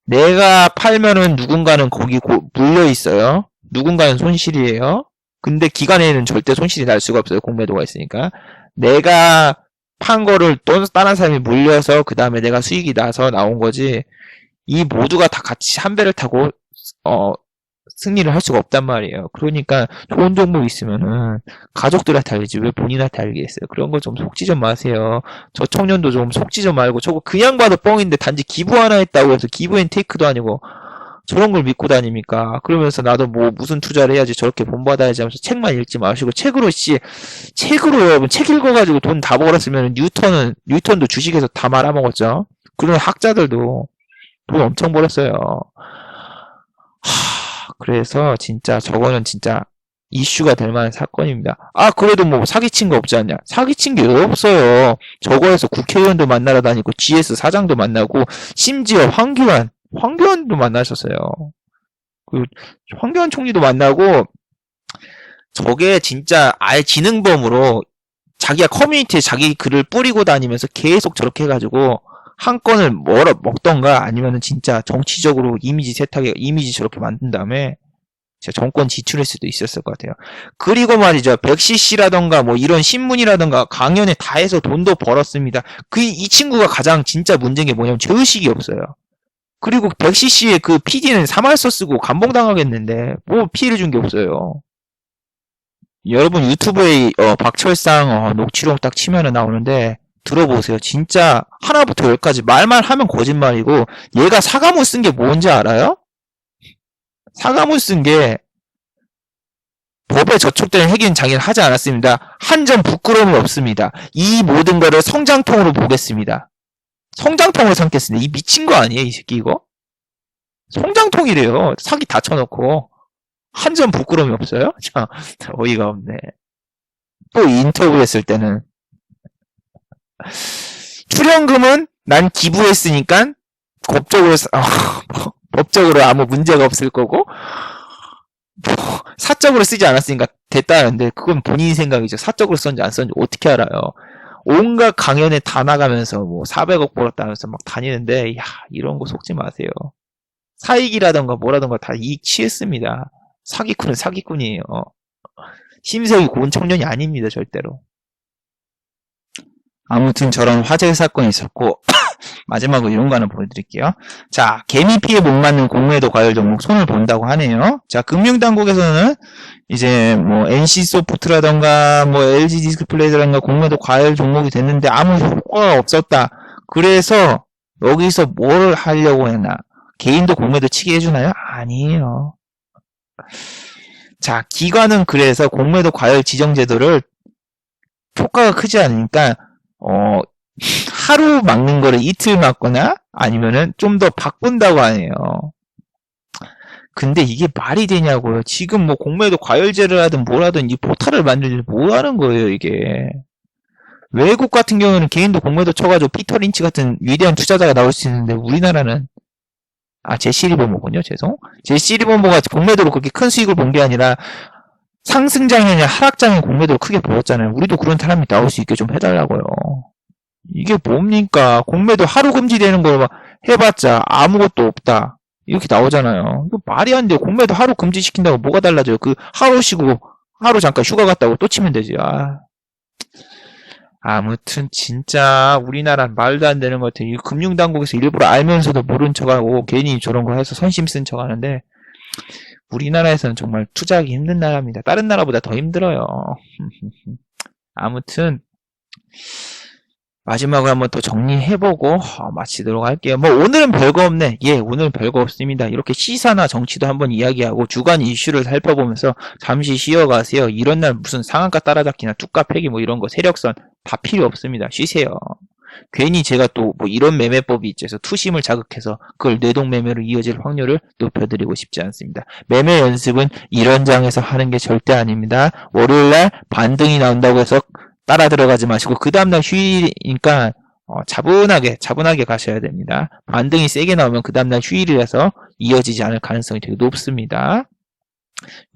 내가 팔면은 누군가는 거기 물려있어요. 누군가는 손실이에요. 근데 기간에는 절대 손실이 날 수가 없어요. 공매도가 있으니까. 내가 판 거를 또 다른 사람이 물려서 그 다음에 내가 수익이 나서 나온 거지. 이 모두가 다 같이 한 배를 타고 승리를 할 수가 없단 말이에요. 그러니까 좋은 종목 있으면은 가족들한테 알리지 왜 본인한테 알리겠어요. 그런 거 좀 속지 좀 마세요. 저 청년도 좀 속지 좀 말고 저거 그냥 봐도 뻥인데 단지 기부 하나 했다고 해서 기부 앤 테이크도 아니고 저런 걸 믿고 다닙니까? 그러면서 나도 뭐 무슨 투자를 해야지 저렇게 본받아야지 하면서 책만 읽지 마시고 책으로 여러분 책 읽어가지고 돈 다 벌었으면 뉴턴도 주식에서 다 말아먹었죠. 그런 학자들도 돈 엄청 벌었어요. 그래서 진짜 저거는 진짜 이슈가 될 만한 사건입니다. 아, 그래도 뭐 사기친 거 없지 않냐? 사기친 게 왜 없어요? 저거에서 국회의원도 만나러 다니고 GS 사장도 만나고 심지어 황교안도 만나셨어요. 그 황교안 총리도 만나고 저게 진짜 아예 지능범으로 자기가 커뮤니티에 자기 글을 뿌리고 다니면서 계속 저렇게 해가지고 한 건을 먹던가 아니면은 진짜 정치적으로 이미지 저렇게 만든 다음에 정권 지출할 수도 있었을 것 같아요. 그리고 말이죠. 백씨씨라던가 뭐 이런 신문이라던가 강연에 다 해서 돈도 벌었습니다. 이 친구가 가장 진짜 문제인 게 뭐냐면 죄의식이 없어요. 그리고 백씨씨의 그 PD는 사말서 쓰고 감봉당하겠는데 뭐 피해를 준 게 없어요. 여러분 유튜브에 박철상 녹취록 딱 치면은 나오는데 들어보세요. 진짜 하나부터 열까지 말만 하면 거짓말이고 얘가 사과문 쓴 게 뭔지 알아요? 사과문 쓴 게 법에 저촉되는 핵인 장애를 하지 않았습니다. 한 점 부끄러움이 없습니다. 이 모든 거를 성장통으로 보겠습니다. 성장통으로 삼겠습니다. 이 미친 거 아니에요, 이 새끼 이거? 성장통이래요. 사기 다 쳐놓고 한 점 부끄러움이 없어요? 자, 어이가 없네. 또 인터뷰했을 때는 출연금은 난 기부했으니까 법적으로 아무 문제가 없을 거고 사적으로 쓰지 않았으니까 됐다는데 그건 본인 생각이죠. 사적으로 썼는지 안 썼는지 어떻게 알아요? 온갖 강연에 다 나가면서 뭐 400억 벌었다면서 막 다니는데 야 이런 거 속지 마세요. 사익이라던가 뭐라던가 다 이익 취했습니다. 사기꾼은 사기꾼이에요. 심색이 고운 청년이 아닙니다. 절대로. 아무튼 저런 화재 사건이 있었고 마지막으로 이런 거 하나 보여드릴게요. 자, 개미 피해 못 맞는 공매도 과열 종목 손을 본다고 하네요. 자, 금융당국에서는 이제 뭐 NC소프트라던가 뭐 LG 디스플레이라던가 공매도 과열 종목이 됐는데 아무 효과가 없었다. 그래서 여기서 뭘 하려고 했나? 개인도 공매도 치게 해주나요? 아니에요. 자, 기관은 그래서 공매도 과열 지정 제도를 효과가 크지 않으니까 하루 막는 거를 이틀 막거나 아니면은 좀 더 바꾼다고 하네요. 근데 이게 말이 되냐고요. 지금 뭐 공매도 과열제를 하든 뭘 하든 이 포탈을 만들지 뭐 하는 거예요, 이게. 외국 같은 경우는 개인도 공매도 쳐가지고 피터 린치 같은 위대한 투자자가 나올 수 있는데 우리나라는 제시 리버모군요. 죄송. 제시 리버모가 공매도로 그렇게 큰 수익을 본 게 아니라 상승장이 아니라 하락장에 공매도를 크게 벌었잖아요. 우리도 그런 사람이 나올 수 있게 좀 해달라고요. 이게 뭡니까? 공매도 하루 금지되는 걸 해봤자 아무것도 없다. 이렇게 나오잖아요. 이거 말이 안 돼요. 공매도 하루 금지시킨다고 뭐가 달라져요? 그 하루 쉬고 하루 잠깐 휴가 갔다고 또 치면 되지. 아무튼 진짜 우리나라는 말도 안 되는 것 같아요. 이 금융당국에서 일부러 알면서도 모른 척하고 괜히 저런 거 해서 선심 쓴 척하는데 우리나라에서는 정말 투자하기 힘든 나라입니다. 다른 나라보다 더 힘들어요. 아무튼 마지막으로 한번 더 정리해보고 마치도록 할게요. 뭐 오늘은 별거 없네. 오늘은 별거 없습니다. 이렇게 시사나 정치도 한번 이야기하고 주간 이슈를 살펴보면서 잠시 쉬어가세요. 이런 날 무슨 상한가 따라잡기나 뚜까 패기 뭐 이런 거 세력선 다 필요 없습니다. 쉬세요. 괜히 제가 또 뭐 이런 매매법이 있죠. 그래서 투심을 자극해서 그걸 뇌동매매로 이어질 확률을 높여드리고 싶지 않습니다. 매매 연습은 이런 장에서 하는 게 절대 아닙니다. 월요일날 반등이 나온다고 해서 따라 들어가지 마시고 그 다음날 휴일이니까 차분하게 가셔야 됩니다. 반등이 세게 나오면 그 다음날 휴일이라서 이어지지 않을 가능성이 되게 높습니다.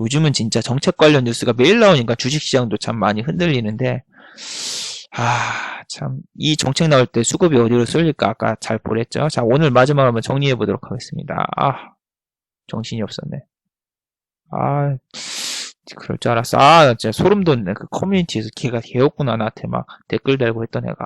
요즘은 진짜 정책 관련 뉴스가 매일 나오니까 주식시장도 참 많이 흔들리는데 참 이 정책 나올 때 수급이 어디로 쏠릴까 아까 잘 보랬죠. 자, 오늘 마지막으로 한번 정리해 보도록 하겠습니다. 정신이 없었네. 그럴 줄 알았어. 아, 나 진짜 소름 돋네. 그 커뮤니티에서 걔가 걔였구나. 나한테 막 댓글 달고 했던 애가.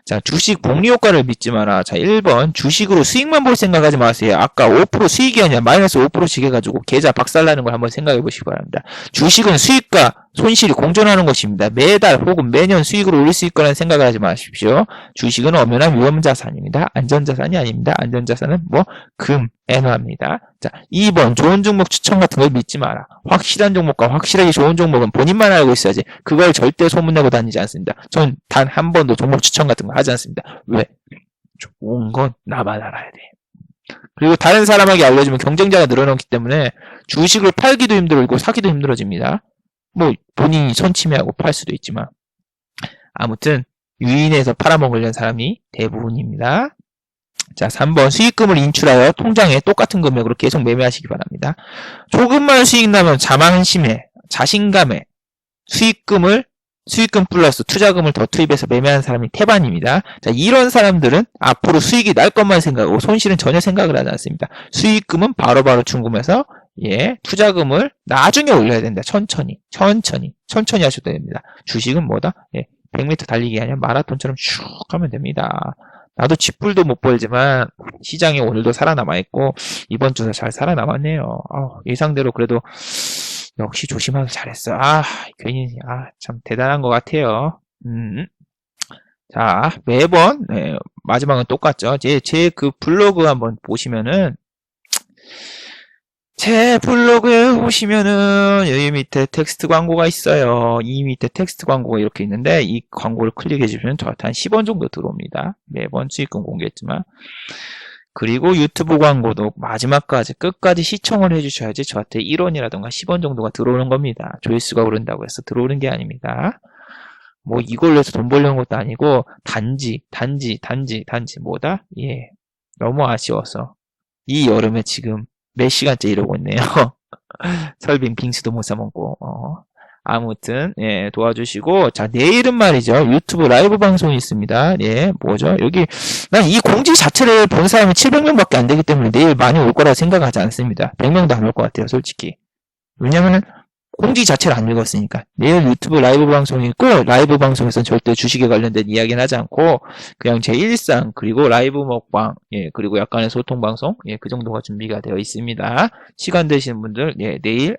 자, 주식 복리 효과를 믿지 마라. 자, 1번. 주식으로 수익만 볼 생각하지 마세요. 아까 5% 수익이 아니라 마이너스 5%씩 해가지고 계좌 박살나는 걸 한번 생각해 보시기 바랍니다. 주식은 수익과 손실이 공존하는 것입니다. 매달 혹은 매년 수익을 올릴 수 있거라는 생각을 하지 마십시오. 주식은 엄연한 위험자산입니다. 안전자산이 아닙니다. 안전자산은 뭐, 금, 엔화입니다. 자, 2번. 좋은 종목 추천 같은 걸 믿지 마라. 확실한 종목과 확실하게 좋은 종목은 본인만 알고 있어야지. 그걸 절대 소문내고 다니지 않습니다. 전 단 한 번도 종목 추천 같은 거 하지 않습니다. 왜? 좋은 건 나만 알아야 돼. 그리고 다른 사람에게 알려주면 경쟁자가 늘어나기 때문에 주식을 팔기도 힘들고 사기도 힘들어집니다. 뭐 본인이 손치매하고 팔 수도 있지만 아무튼 유인해서 팔아먹으려는 사람이 대부분입니다. 자, 3번. 수익금을 인출하여 통장에 똑같은 금액으로 계속 매매하시기 바랍니다. 조금만 수익 나면 자만심에, 자신감에 수익금 플러스 투자금을 더 투입해서 매매하는 사람이 태반입니다. 자, 이런 사람들은 앞으로 수익이 날 것만 생각하고 손실은 전혀 생각을 하지 않습니다. 수익금은 바로바로 준금해서 투자금을 나중에 올려야 된다. 천천히 하셔도 됩니다. 주식은 뭐다? 100m 달리기 아니라 마라톤처럼 쭉 하면 됩니다. 나도 쥐뿔도 못 벌지만 시장이 오늘도 살아남아있고 이번 주도 잘 살아남았네요. 예상대로 그래도 역시 조심하기 잘했어. 괜히 참 대단한 것 같아요. 자, 매번 마지막은 똑같죠. 제 그 블로그 한번 보시면은 제 블로그에 보시면은 여기 밑에 텍스트 광고가 있어요. 이 밑에 텍스트 광고가 이렇게 있는데 이 광고를 클릭해 주시면 저한테 한 10원 정도 들어옵니다. 매번 수익금 공개했지만. 그리고 유튜브 광고도 마지막까지 끝까지 시청을 해주셔야지 저한테 1원이라던가 10원 정도가 들어오는 겁니다. 조회수가 오른다고 해서 들어오는 게 아닙니다. 뭐 이걸로 해서 돈 벌려는 것도 아니고 단지 뭐다? 너무 아쉬워서 이 여름에 지금 몇 시간째 이러고 있네요. 설빙 빙수도 못 사먹고 아무튼 도와주시고 자 내일은 말이죠 유튜브 라이브 방송이 있습니다. 뭐죠 여기 난 이 공지 자체를 본 사람이 700명밖에 안 되기 때문에 내일 많이 올 거라 생각하지 않습니다. 100명도 안 올 것 같아요 솔직히. 왜냐면은 공지 자체를 안 읽었으니까. 내일 유튜브 라이브 방송이 있고 라이브 방송에서는 절대 주식에 관련된 이야기는 하지 않고 그냥 제 일상 그리고 라이브 먹방 그리고 약간의 소통 방송 그 정도가 준비가 되어 있습니다. 시간 되시는 분들 내일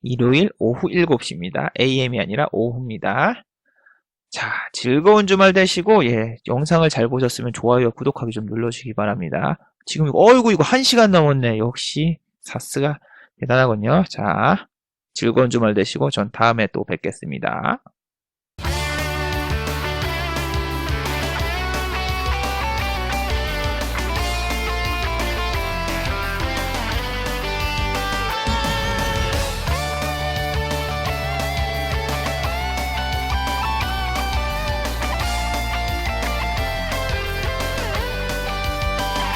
일요일 오후 7시입니다. AM이 아니라 오후입니다. 자, 즐거운 주말 되시고 영상을 잘 보셨으면 좋아요, 구독하기 좀 눌러주시기 바랍니다. 지금 이거 1시간 넘었네. 역시 사스가 대단하군요. 자, 즐거운 주말 되시고 전 다음에 또 뵙겠습니다.